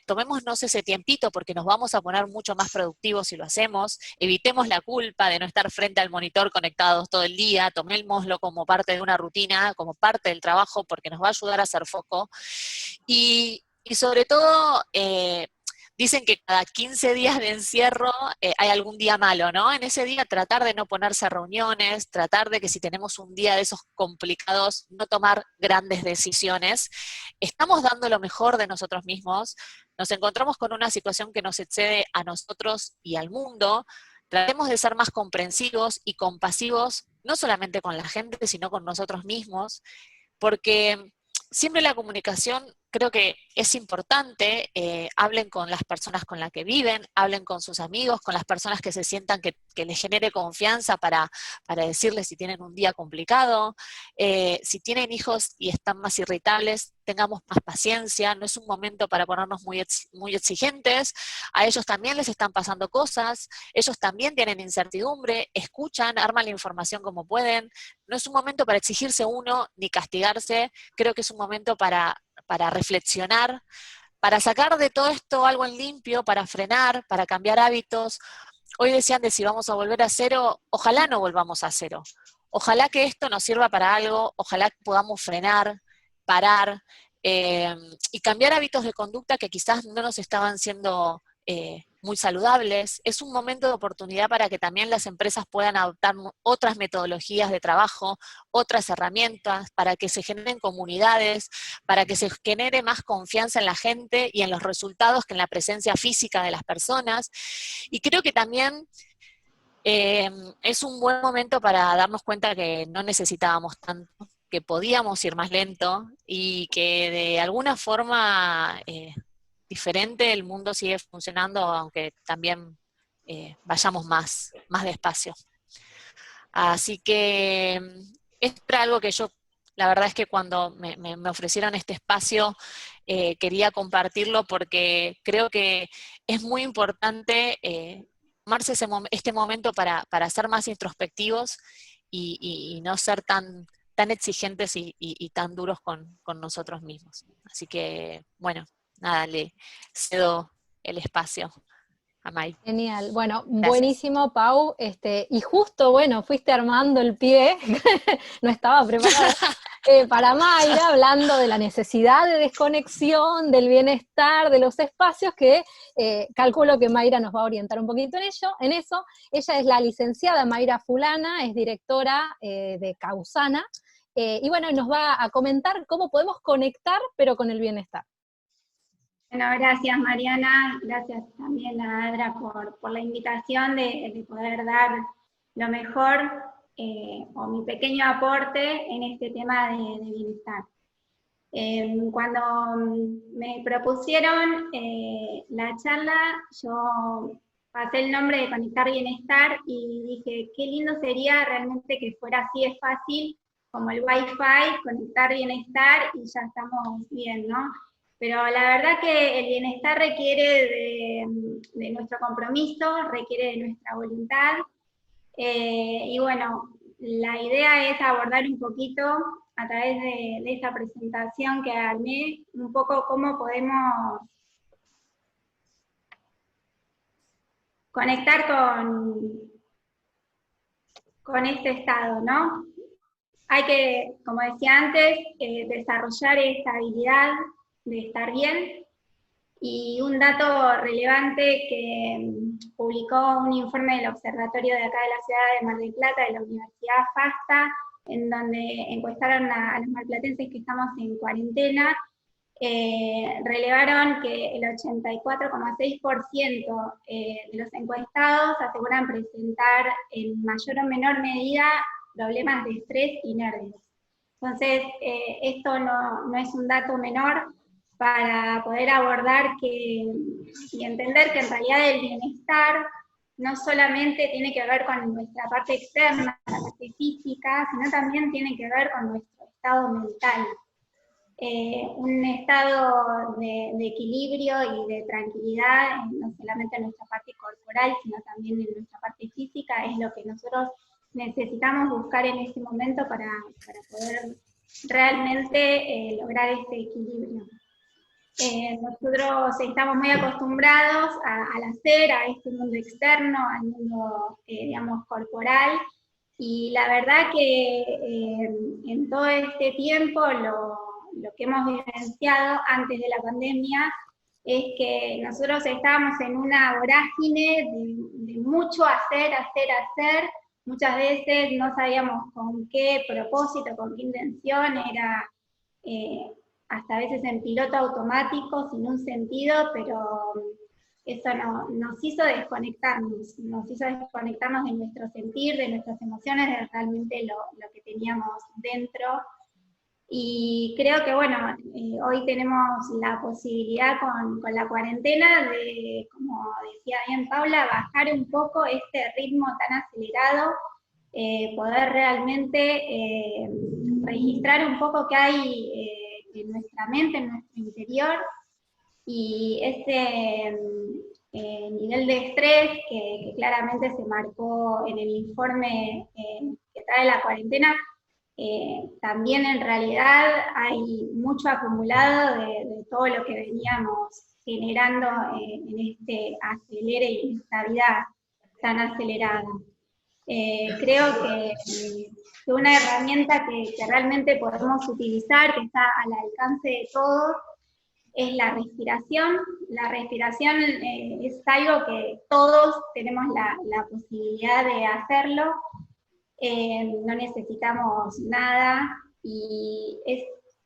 Tomémonos ese tiempito porque nos vamos a poner mucho más productivos si lo hacemos, evitemos la culpa de no estar frente al monitor conectados todo el día, tomémoslo como parte de una rutina, como parte del trabajo porque nos va a ayudar a hacer foco y sobre todo dicen que cada 15 días de encierro hay algún día malo, ¿no? En ese día tratar de no ponerse a reuniones, tratar de que si tenemos un día de esos complicados, no tomar grandes decisiones. Estamos dando lo mejor de nosotros mismos, nos encontramos con una situación que nos excede a nosotros y al mundo, tratemos de ser más comprensivos y compasivos, no solamente con la gente, sino con nosotros mismos, porque siempre la comunicación creo que es importante, hablen con las personas con las que viven, hablen con sus amigos, con las personas que se sientan que les genere confianza para decirles si tienen un día complicado, si tienen hijos y están más irritables, tengamos más paciencia, no es un momento para ponernos muy exigentes, a ellos también les están pasando cosas, ellos también tienen incertidumbre, escuchan, arman la información como pueden, no es un momento para exigirse uno ni castigarse, creo que es un momento para reflexionar, para sacar de todo esto algo en limpio, para frenar, para cambiar hábitos. Hoy decían de si vamos a volver a cero, ojalá no volvamos a cero. Ojalá que esto nos sirva para algo, ojalá que podamos frenar, parar y cambiar hábitos de conducta que quizás no nos estaban siendo muy saludables. Es un momento de oportunidad para que también las empresas puedan adoptar otras metodologías de trabajo, otras herramientas, para que se generen comunidades, para que se genere más confianza en la gente y en los resultados que en la presencia física de las personas. Y creo que también es un buen momento para darnos cuenta que no necesitábamos tanto, que podíamos ir más lento y que de alguna forma diferente el mundo sigue funcionando, aunque también vayamos más despacio. Así que esto era algo que yo, la verdad es que cuando me ofrecieron este espacio, quería compartirlo porque creo que es muy importante tomarse este momento para ser más introspectivos y no ser tan exigentes y tan duros con nosotros mismos. Así que, bueno, nada, le cedo el espacio a May. Genial, bueno, Gracias. Buenísimo, Pau, y justo, bueno, fuiste armando el pie, no estaba preparada, para Mayra, hablando de la necesidad de desconexión, del bienestar, de los espacios, que calculo que Mayra nos va a orientar un poquito en eso. Ella es la licenciada Mayra Fulana, es directora de Causana, y bueno, nos va a comentar cómo podemos conectar, pero con el bienestar. Bueno, gracias Mariana, gracias también a Adra por la invitación de poder dar lo mejor o mi pequeño aporte en este tema de bienestar. Cuando me propusieron la charla, yo pasé el nombre de Conectar Bienestar y dije, qué lindo sería realmente que fuera así de fácil, como el Wi-Fi, conectar bienestar y ya estamos bien, ¿no? Pero la verdad que el bienestar requiere de nuestro compromiso, requiere de nuestra voluntad. Y bueno, la idea es abordar un poquito a través de esta presentación que armé, un poco cómo podemos conectar con este estado, ¿no? Hay que, como decía antes, desarrollar esta habilidad de estar bien. Y un dato relevante que publicó un informe del observatorio de acá de la ciudad de Mar del Plata, de la Universidad FASTA, en donde encuestaron a los marplatenses que estamos en cuarentena, relevaron que el 84,6% de los encuestados aseguran presentar en mayor o menor medida problemas de estrés y nervios. Entonces, esto no es un dato menor para poder abordar y entender que en realidad el bienestar no solamente tiene que ver con nuestra parte externa, la parte física, sino también tiene que ver con nuestro estado mental. Un estado de equilibrio y de tranquilidad, no solamente en nuestra parte corporal, sino también en nuestra parte física, es lo que nosotros necesitamos buscar en este momento para poder realmente lograr este equilibrio. Nosotros estamos muy acostumbrados al hacer, a este mundo externo, al mundo, digamos, corporal, y la verdad que en todo este tiempo lo que hemos vivenciado antes de la pandemia es que nosotros estábamos en una vorágine de mucho hacer, muchas veces no sabíamos con qué propósito, con qué intención, era hasta a veces en piloto automático, sin un sentido, pero eso nos hizo desconectarnos de nuestro sentir, de nuestras emociones, de realmente lo que teníamos dentro. Y creo que, bueno, hoy tenemos la posibilidad con la cuarentena de, como decía bien Paula, bajar un poco este ritmo tan acelerado, poder realmente registrar un poco qué hay en nuestra mente, en nuestro interior, y ese nivel de estrés que claramente se marcó en el informe que trae la cuarentena, también en realidad hay mucho acumulado de todo lo que veníamos generando en este acelere y en esta vida tan acelerada. Creo que una herramienta que realmente podemos utilizar, que está al alcance de todos, es la respiración. La respiración es algo que todos tenemos la posibilidad de hacerlo. No necesitamos nada, y es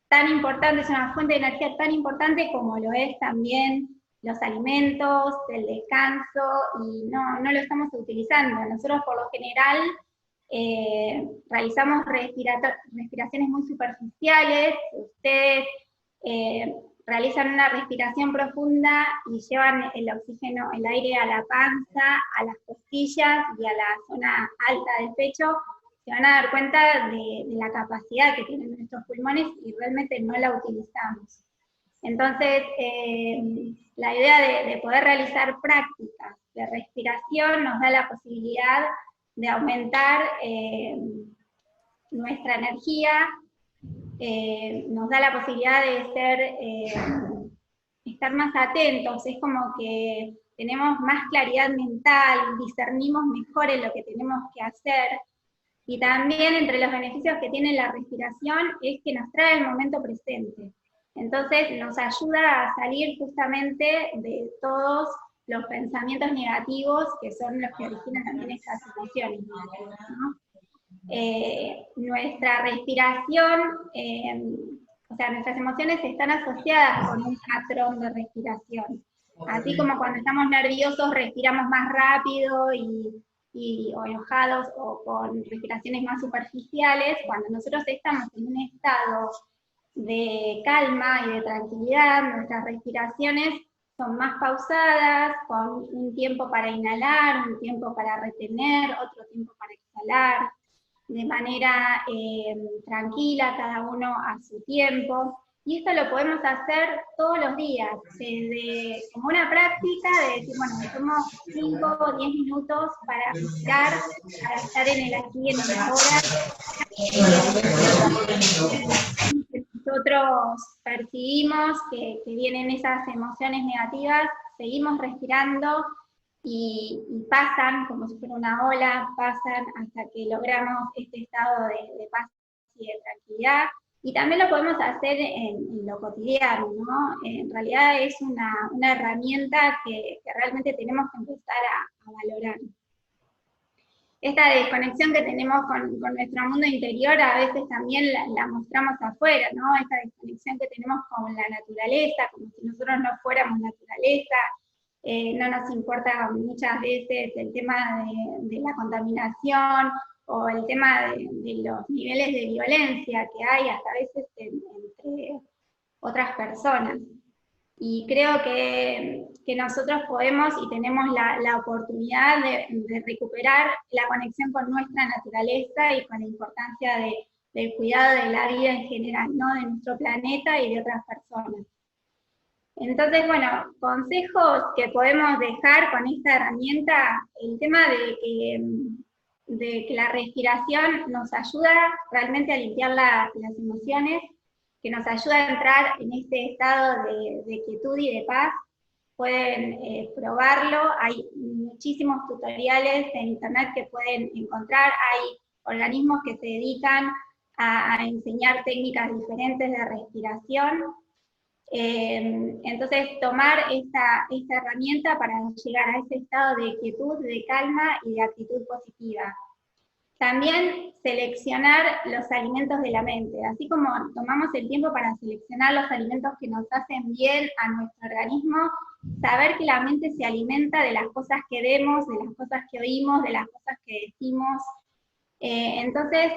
tan importante, es una fuente de energía tan importante como lo es también los alimentos, el descanso, y no lo estamos utilizando. Nosotros por lo general realizamos respiraciones muy superficiales. Ustedes realizan una respiración profunda y llevan el oxígeno, el aire a la panza, a las costillas y a la zona alta del pecho, se van a dar cuenta de la capacidad que tienen nuestros pulmones y realmente no la utilizamos. Entonces, la idea de poder realizar prácticas de respiración nos da la posibilidad de aumentar nuestra energía, nos da la posibilidad de estar más atentos. Es como que tenemos más claridad mental, discernimos mejor en lo que tenemos que hacer, y también entre los beneficios que tiene la respiración es que nos trae el momento presente. Entonces nos ayuda a salir justamente de todos los pensamientos negativos que son los que originan también estas emociones, ¿no? Nuestra respiración, o sea, nuestras emociones están asociadas con un patrón de respiración. Así como cuando estamos nerviosos respiramos más rápido o enojados, o con respiraciones más superficiales, cuando nosotros estamos en un estado de calma y de tranquilidad, nuestras respiraciones son más pausadas, con un tiempo para inhalar, un tiempo para retener, otro tiempo para exhalar, de manera tranquila, cada uno a su tiempo. Y esto lo podemos hacer todos los días, desde como una práctica de decir, bueno, tomo 5 o 10 minutos para respirar, para estar en el aquí y en el ahora. Nosotros percibimos que vienen esas emociones negativas, seguimos respirando y pasan como si fuera una ola, pasan hasta que logramos este estado de paz y de tranquilidad. Y también lo podemos hacer en lo cotidiano, ¿no? En realidad es una herramienta que realmente tenemos que empezar a valorar. Esta desconexión que tenemos con nuestro mundo interior a veces también la mostramos afuera, ¿no? Esta desconexión que tenemos con la naturaleza, como si nosotros no fuéramos naturaleza. No nos importa muchas veces el tema de la contaminación, o el tema de los niveles de violencia que hay hasta a veces entre otras personas. Y creo que nosotros podemos y tenemos la oportunidad de recuperar la conexión con nuestra naturaleza y con la importancia del cuidado de la vida en general, ¿no? De nuestro planeta y de otras personas. Entonces, bueno, consejos que podemos dejar con esta herramienta, el tema de que la respiración nos ayuda realmente a limpiar las emociones, que nos ayuda a entrar en este estado de quietud y de paz. Pueden probarlo, hay muchísimos tutoriales en internet que pueden encontrar, hay organismos que se dedican a enseñar técnicas diferentes de respiración. Entonces, tomar esta herramienta para llegar a ese estado de quietud, de calma y de actitud positiva. También seleccionar los alimentos de la mente, así como tomamos el tiempo para seleccionar los alimentos que nos hacen bien a nuestro organismo, saber que la mente se alimenta de las cosas que vemos, de las cosas que oímos, de las cosas que decimos. Entonces,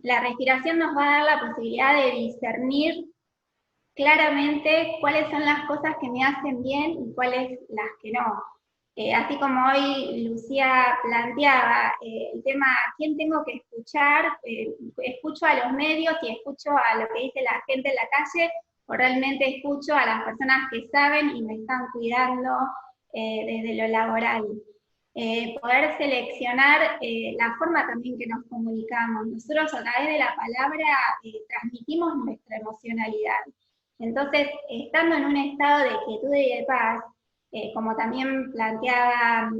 la respiración nos va a dar la posibilidad de discernir claramente cuáles son las cosas que me hacen bien y cuáles las que no. Así como hoy Lucía planteaba el tema, ¿quién tengo que escuchar? ¿Escucho a los medios y escucho a lo que dice la gente en la calle? ¿O realmente escucho a las personas que saben y me están cuidando desde lo laboral? Poder seleccionar la forma también que nos comunicamos. Nosotros a través de la palabra transmitimos nuestra emocionalidad. Entonces, estando en un estado de quietud y de paz, como también planteaba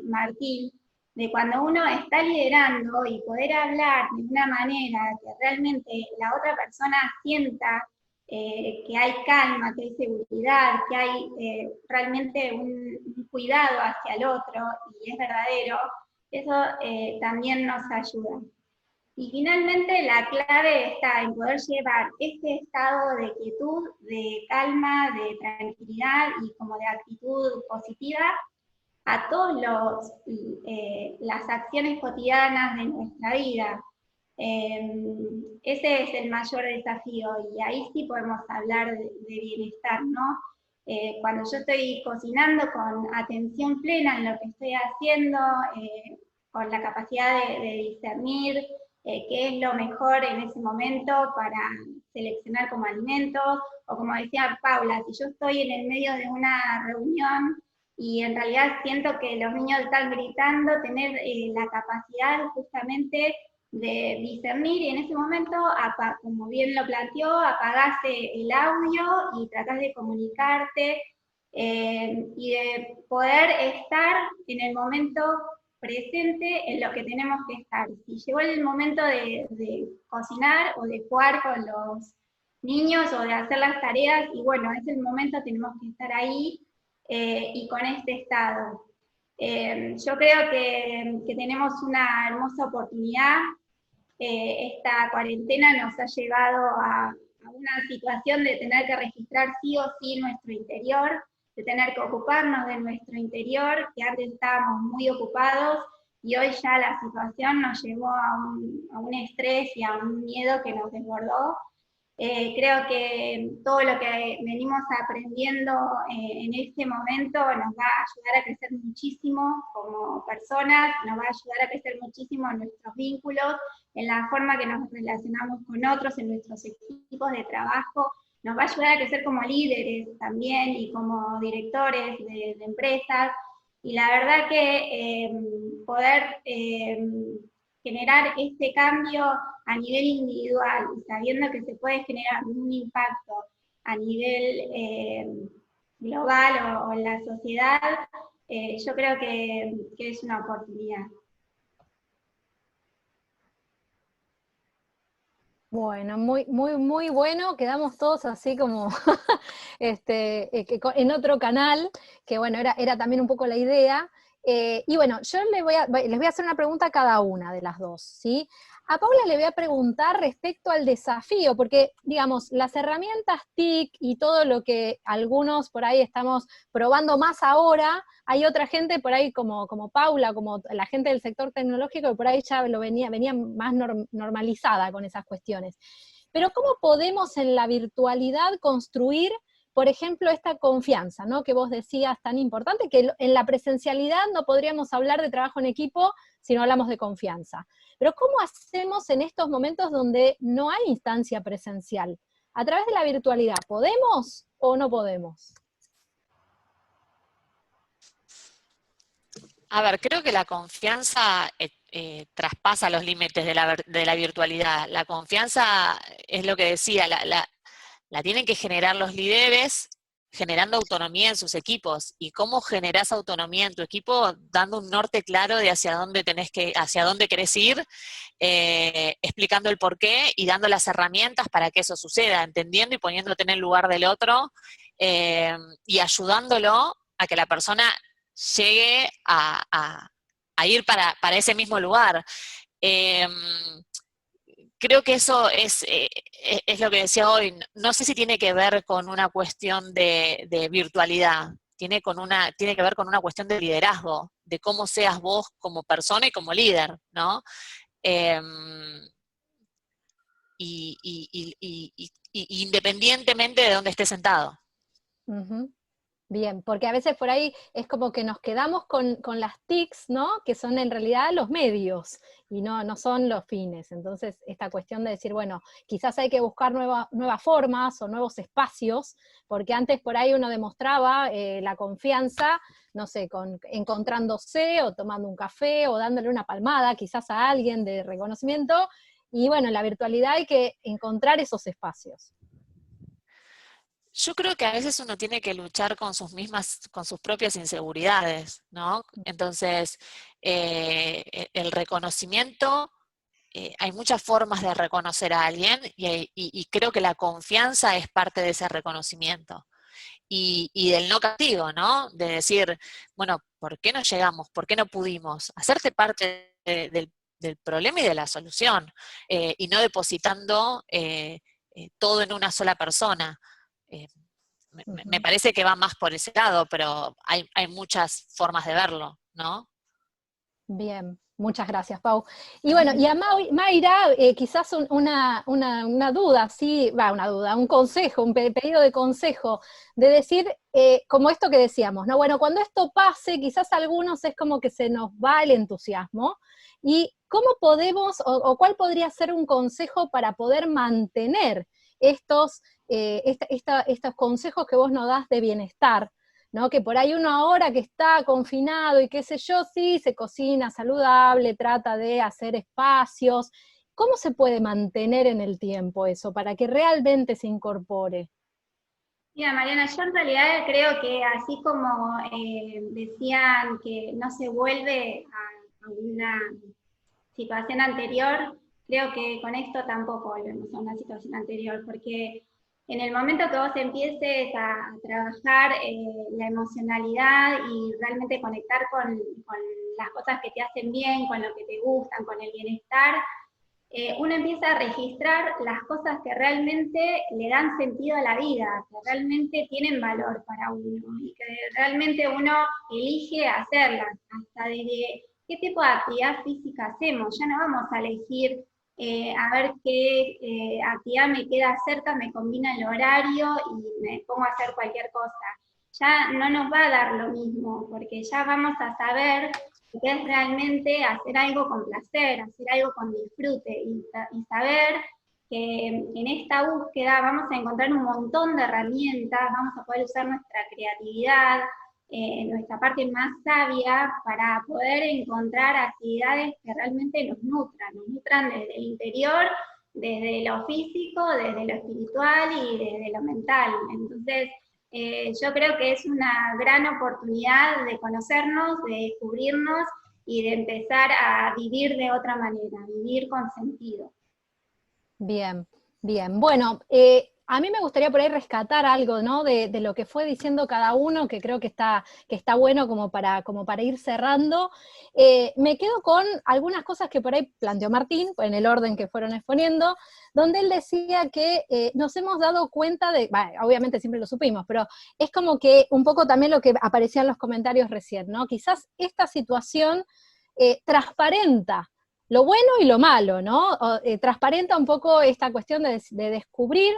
Martín, de cuando uno está liderando y poder hablar de una manera que realmente la otra persona sienta que hay calma, que hay seguridad, que hay realmente un cuidado hacia el otro y es verdadero, eso también nos ayuda. Y finalmente la clave está en poder llevar este estado de quietud, de calma, de tranquilidad y como de actitud positiva a todas las acciones cotidianas de nuestra vida. Ese es el mayor desafío y ahí sí podemos hablar de bienestar, ¿no? Cuando yo estoy cocinando con atención plena en lo que estoy haciendo, con la capacidad de discernir qué es lo mejor en ese momento para seleccionar como alimentos, o como decía Paula, si yo estoy en el medio de una reunión y en realidad siento que los niños están gritando, tener la capacidad justamente de discernir y en ese momento, como bien lo planteó, apagase el audio y tratás de comunicarte y de poder estar en el momento presente en lo que tenemos que estar. Si llegó el momento de cocinar o de jugar con los niños o de hacer las tareas, y bueno, es el momento, tenemos que estar ahí y con este estado. Yo creo que tenemos una hermosa oportunidad. Esta cuarentena nos ha llevado a una situación de tener que registrar sí o sí nuestro interior, de tener que ocuparnos de nuestro interior, que antes estábamos muy ocupados, y hoy ya la situación nos llevó a un estrés y a un miedo que nos desbordó. Creo que todo lo que venimos aprendiendo en este momento nos va a ayudar a crecer muchísimo como personas, nos va a ayudar a crecer muchísimo en nuestros vínculos, en la forma que nos relacionamos con otros, en nuestros equipos de trabajo, nos va a ayudar a crecer como líderes también y como directores de empresas. Y la verdad que poder generar este cambio a nivel individual, sabiendo que se puede generar un impacto a nivel global o en la sociedad, yo creo que es una oportunidad. Bueno, muy bueno, quedamos todos así como en otro canal, que bueno, era también un poco la idea. Y bueno, yo les voy a hacer una pregunta a cada una de las dos, ¿sí? A Paula le voy a preguntar respecto al desafío, porque, digamos, las herramientas TIC y todo lo que algunos por ahí estamos probando más ahora, hay otra gente por ahí como Paula, como la gente del sector tecnológico, que por ahí ya venía más normalizada con esas cuestiones. Pero ¿cómo podemos en la virtualidad construir, por ejemplo, esta confianza, ¿no? Que vos decías tan importante, que en la presencialidad no podríamos hablar de trabajo en equipo si no hablamos de confianza. Pero ¿cómo hacemos en estos momentos donde no hay instancia presencial? ¿A través de la virtualidad podemos o no podemos? A ver, creo que la confianza traspasa los límites de la virtualidad. La confianza es lo que decía, la tienen que generar los líderes generando autonomía en sus equipos. ¿Y cómo generás autonomía en tu equipo? Dando un norte claro de hacia dónde querés ir, explicando el porqué y dando las herramientas para que eso suceda, entendiendo y poniéndote en el lugar del otro y ayudándolo a que la persona llegue a ir para ese mismo lugar. Creo que eso es lo que decía hoy. No sé si tiene que ver con una cuestión de virtualidad, tiene que ver con una cuestión de liderazgo, de cómo seas vos como persona y como líder, ¿no? Independientemente de dónde estés sentado. Uh-huh. Bien, porque a veces por ahí es como que nos quedamos con las TICs, ¿no? Que son en realidad los medios y no son los fines. Entonces, esta cuestión de decir, bueno, quizás hay que buscar nuevas formas o nuevos espacios, porque antes por ahí uno demostraba la confianza, no sé, encontrándose o tomando un café o dándole una palmada quizás a alguien de reconocimiento, y bueno, en la virtualidad hay que encontrar esos espacios. Yo creo que a veces uno tiene que luchar con sus propias inseguridades, ¿no? Entonces, el reconocimiento, hay muchas formas de reconocer a alguien y creo que la confianza es parte de ese reconocimiento. Y del no castigo, ¿no? De decir, bueno, ¿por qué no llegamos? ¿Por qué no pudimos? Hacerte parte del problema y de la solución, y no depositando todo en una sola persona. Me parece que va más por ese lado, pero hay muchas formas de verlo, ¿no? Bien, muchas gracias, Pau. Y bueno, y a Mayra, quizás una duda, sí, una duda, un consejo, un pedido de consejo, de decir, como esto que decíamos, ¿no? Bueno, cuando esto pase, quizás a algunos es como que se nos va el entusiasmo, y ¿cómo podemos, o cuál podría ser un consejo para poder mantener estos consejos que vos nos das de bienestar, ¿no? Que por ahí uno ahora que está confinado y qué sé yo, sí, se cocina saludable, trata de hacer espacios. ¿Cómo se puede mantener en el tiempo eso para que realmente se incorpore? Mira, Mariana, yo en realidad creo que así como decían que no se vuelve a una situación anterior, creo que con esto tampoco volvemos a una situación anterior, porque en el momento que vos empieces a trabajar la emocionalidad y realmente conectar con las cosas que te hacen bien, con lo que te gustan, con el bienestar, uno empieza a registrar las cosas que realmente le dan sentido a la vida, que realmente tienen valor para uno y que realmente uno elige hacerlas, hasta desde qué tipo de actividad física hacemos. Ya no vamos a elegir a ver qué actividad me queda cerca, me combina el horario y me pongo a hacer cualquier cosa. Ya no nos va a dar lo mismo, porque ya vamos a saber que es realmente hacer algo con placer, hacer algo con disfrute, y saber que en esta búsqueda vamos a encontrar un montón de herramientas, vamos a poder usar nuestra creatividad, nuestra parte más sabia, para poder encontrar actividades que realmente nos nutran desde el interior, desde lo físico, desde lo espiritual y desde lo mental. Entonces, yo creo que es una gran oportunidad de conocernos, de descubrirnos y de empezar a vivir de otra manera, vivir con sentido. Bien, bien. Bueno, a mí me gustaría por ahí rescatar algo, ¿no? De lo que fue diciendo cada uno, que creo que está bueno como para ir cerrando. Me quedo con algunas cosas que por ahí planteó Martín, en el orden que fueron exponiendo, donde él decía que nos hemos dado cuenta de, bueno, obviamente siempre lo supimos, pero es como que un poco también lo que aparecía en los comentarios recién, ¿no? Quizás esta situación transparenta lo bueno y lo malo, ¿no? Transparenta un poco esta cuestión de descubrir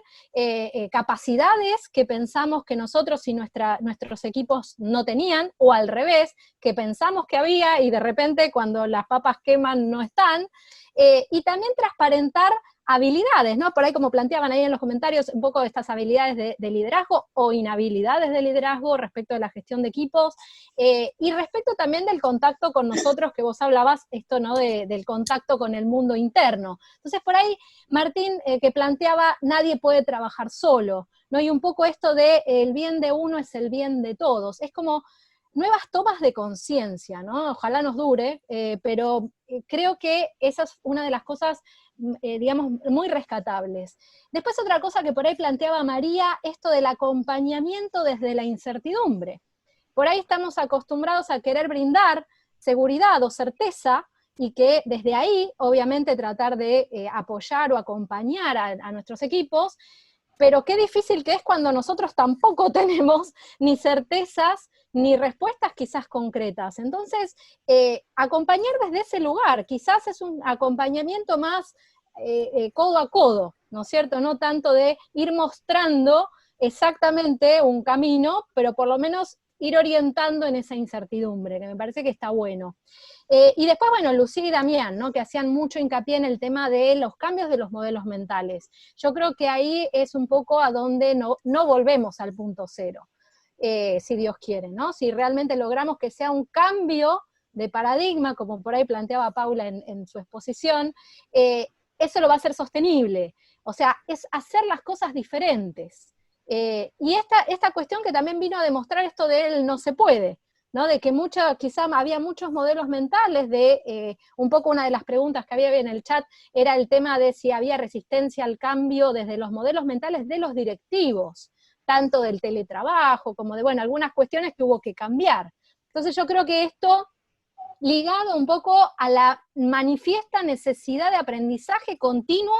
capacidades que pensamos que nosotros y nuestros equipos no tenían, o al revés, que pensamos que había y de repente cuando las papas queman no están, y también transparentar habilidades, ¿no? Por ahí, como planteaban ahí en los comentarios, un poco de estas habilidades de liderazgo o inhabilidades de liderazgo respecto de la gestión de equipos, y respecto también del contacto con nosotros, que vos hablabas, esto, ¿no? Del contacto con el mundo interno. Entonces, por ahí, Martín, que planteaba, nadie puede trabajar solo, ¿no? Y un poco esto de el bien de uno es el bien de todos. Es como nuevas tomas de conciencia, ¿no? Ojalá nos dure, pero creo que esa es una de las cosas, digamos, muy rescatables. Después otra cosa que por ahí planteaba María, esto del acompañamiento desde la incertidumbre. Por ahí estamos acostumbrados a querer brindar seguridad o certeza, y que desde ahí, obviamente, tratar de apoyar o acompañar a nuestros equipos, pero qué difícil que es cuando nosotros tampoco tenemos ni certezas ni respuestas quizás concretas. Entonces, acompañar desde ese lugar, quizás es un acompañamiento más codo a codo, ¿no es cierto? No tanto de ir mostrando exactamente un camino, pero por lo menos ir orientando en esa incertidumbre, que me parece que está bueno. Y después, bueno, Lucía y Damián, ¿no? Que hacían mucho hincapié en el tema de los cambios de los modelos mentales. Yo creo que ahí es un poco a donde no volvemos al punto cero, si Dios quiere, ¿no? Si realmente logramos que sea un cambio de paradigma, como por ahí planteaba Paula en su exposición, eso lo va a hacer sostenible. O sea, es hacer las cosas diferentes. Y esta cuestión que también vino a demostrar esto de él no se puede, ¿no? De que quizá había muchos modelos mentales, un poco una de las preguntas que había en el chat era el tema de si había resistencia al cambio desde los modelos mentales de los directivos, tanto del teletrabajo como de, bueno, algunas cuestiones que hubo que cambiar. Entonces yo creo que esto, ligado un poco a la manifiesta necesidad de aprendizaje continuo,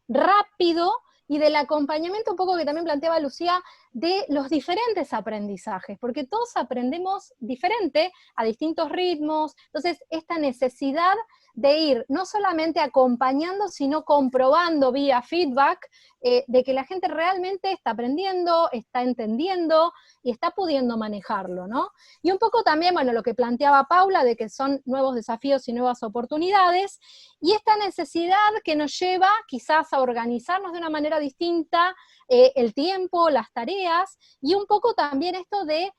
rápido, y del acompañamiento un poco que también planteaba Lucía, de los diferentes aprendizajes, porque todos aprendemos diferente, a distintos ritmos. Entonces esta necesidad de ir no solamente acompañando, sino comprobando vía feedback, de que la gente realmente está aprendiendo, está entendiendo y está pudiendo manejarlo, ¿no? Y un poco también, bueno, lo que planteaba Paula, de que son nuevos desafíos y nuevas oportunidades, y esta necesidad que nos lleva quizás a organizarnos de una manera distinta, el tiempo, las tareas, y un poco también esto de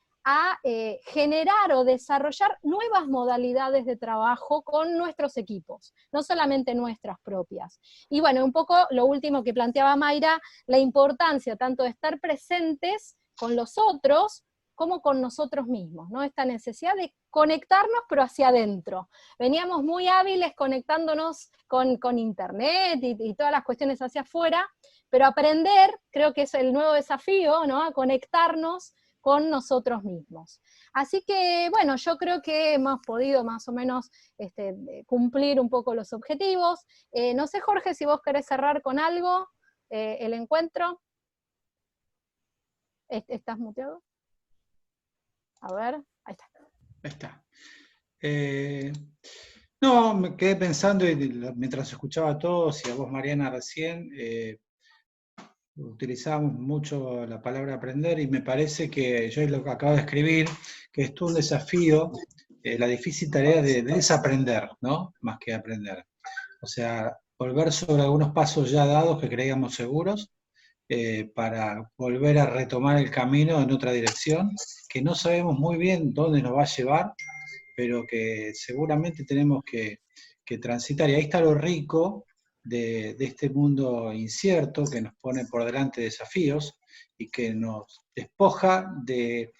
generar o desarrollar nuevas modalidades de trabajo con nuestros equipos, no solamente nuestras propias. Y bueno, un poco lo último que planteaba Mayra, la importancia tanto de estar presentes con los otros como con nosotros mismos, ¿no? Esta necesidad de conectarnos pero hacia adentro. Veníamos muy hábiles conectándonos con internet y todas las cuestiones hacia afuera, pero aprender, creo que es el nuevo desafío, ¿no? A conectarnos con nosotros mismos. Así que, bueno, yo creo que hemos podido más o menos cumplir un poco los objetivos. No sé, Jorge, si vos querés cerrar con algo el encuentro. ¿Estás muteado? A ver, ahí está. Ahí está. No, me quedé pensando mientras escuchaba a todos y a vos, Mariana, recién, utilizamos mucho la palabra aprender y me parece que yo lo que acabo de escribir, que es todo un desafío, la difícil tarea de desaprender, ¿no? Más que aprender. O sea, volver sobre algunos pasos ya dados que creíamos seguros, para volver a retomar el camino en otra dirección, que no sabemos muy bien dónde nos va a llevar, pero que seguramente tenemos que transitar. Y ahí está lo rico de este mundo incierto que nos pone por delante desafíos y que nos despoja de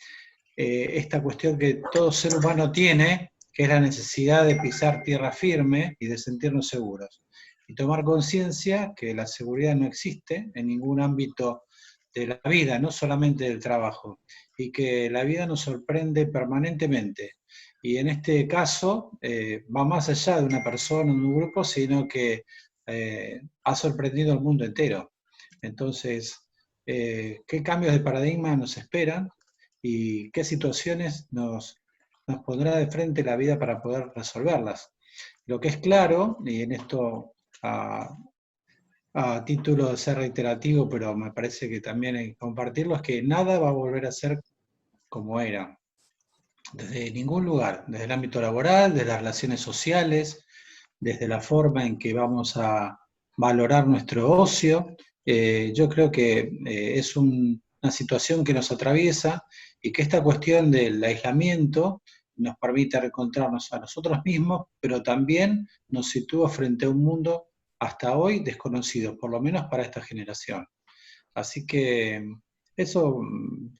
esta cuestión que todo ser humano tiene, que es la necesidad de pisar tierra firme y de sentirnos seguros. Y tomar conciencia que la seguridad no existe en ningún ámbito de la vida, no solamente del trabajo, y que la vida nos sorprende permanentemente. Y en este caso va más allá de una persona, de un grupo, sino que ha sorprendido al mundo entero. Entonces, ¿qué cambios de paradigma nos esperan? Y qué situaciones nos pondrá de frente la vida para poder resolverlas. Lo que es claro, y en esto a título de ser reiterativo, pero me parece que también hay que compartirlo, es que nada va a volver a ser como era, desde ningún lugar, desde el ámbito laboral, desde las relaciones sociales, desde la forma en que vamos a valorar nuestro ocio. Yo creo que es una situación que nos atraviesa y que esta cuestión del aislamiento nos permite reencontrarnos a nosotros mismos, pero también nos sitúa frente a un mundo hasta hoy desconocido, por lo menos para esta generación. Así que eso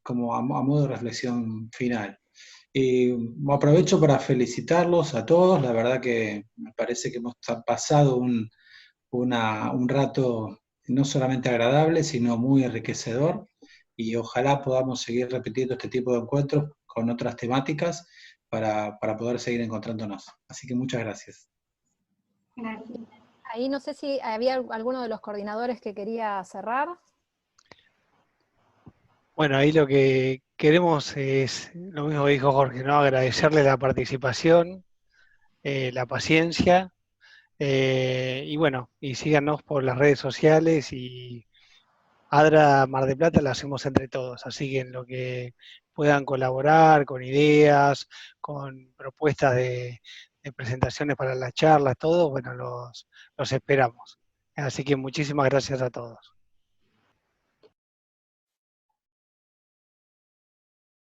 como a modo de reflexión final. Y aprovecho para felicitarlos a todos, la verdad que me parece que hemos pasado un rato no solamente agradable, sino muy enriquecedor, y ojalá podamos seguir repitiendo este tipo de encuentros con otras temáticas para poder seguir encontrándonos. Así que muchas gracias. Gracias. Ahí no sé si había alguno de los coordinadores que quería cerrar. Bueno, ahí lo que queremos es lo mismo que dijo Jorge, ¿no? Agradecerle la participación, la paciencia, y bueno, y síganos por las redes sociales, y ADRA Mar del Plata la hacemos entre todos, así que en lo que puedan colaborar con ideas, con propuestas de presentaciones para las charlas, todo, bueno, los esperamos. Así que muchísimas gracias a todos.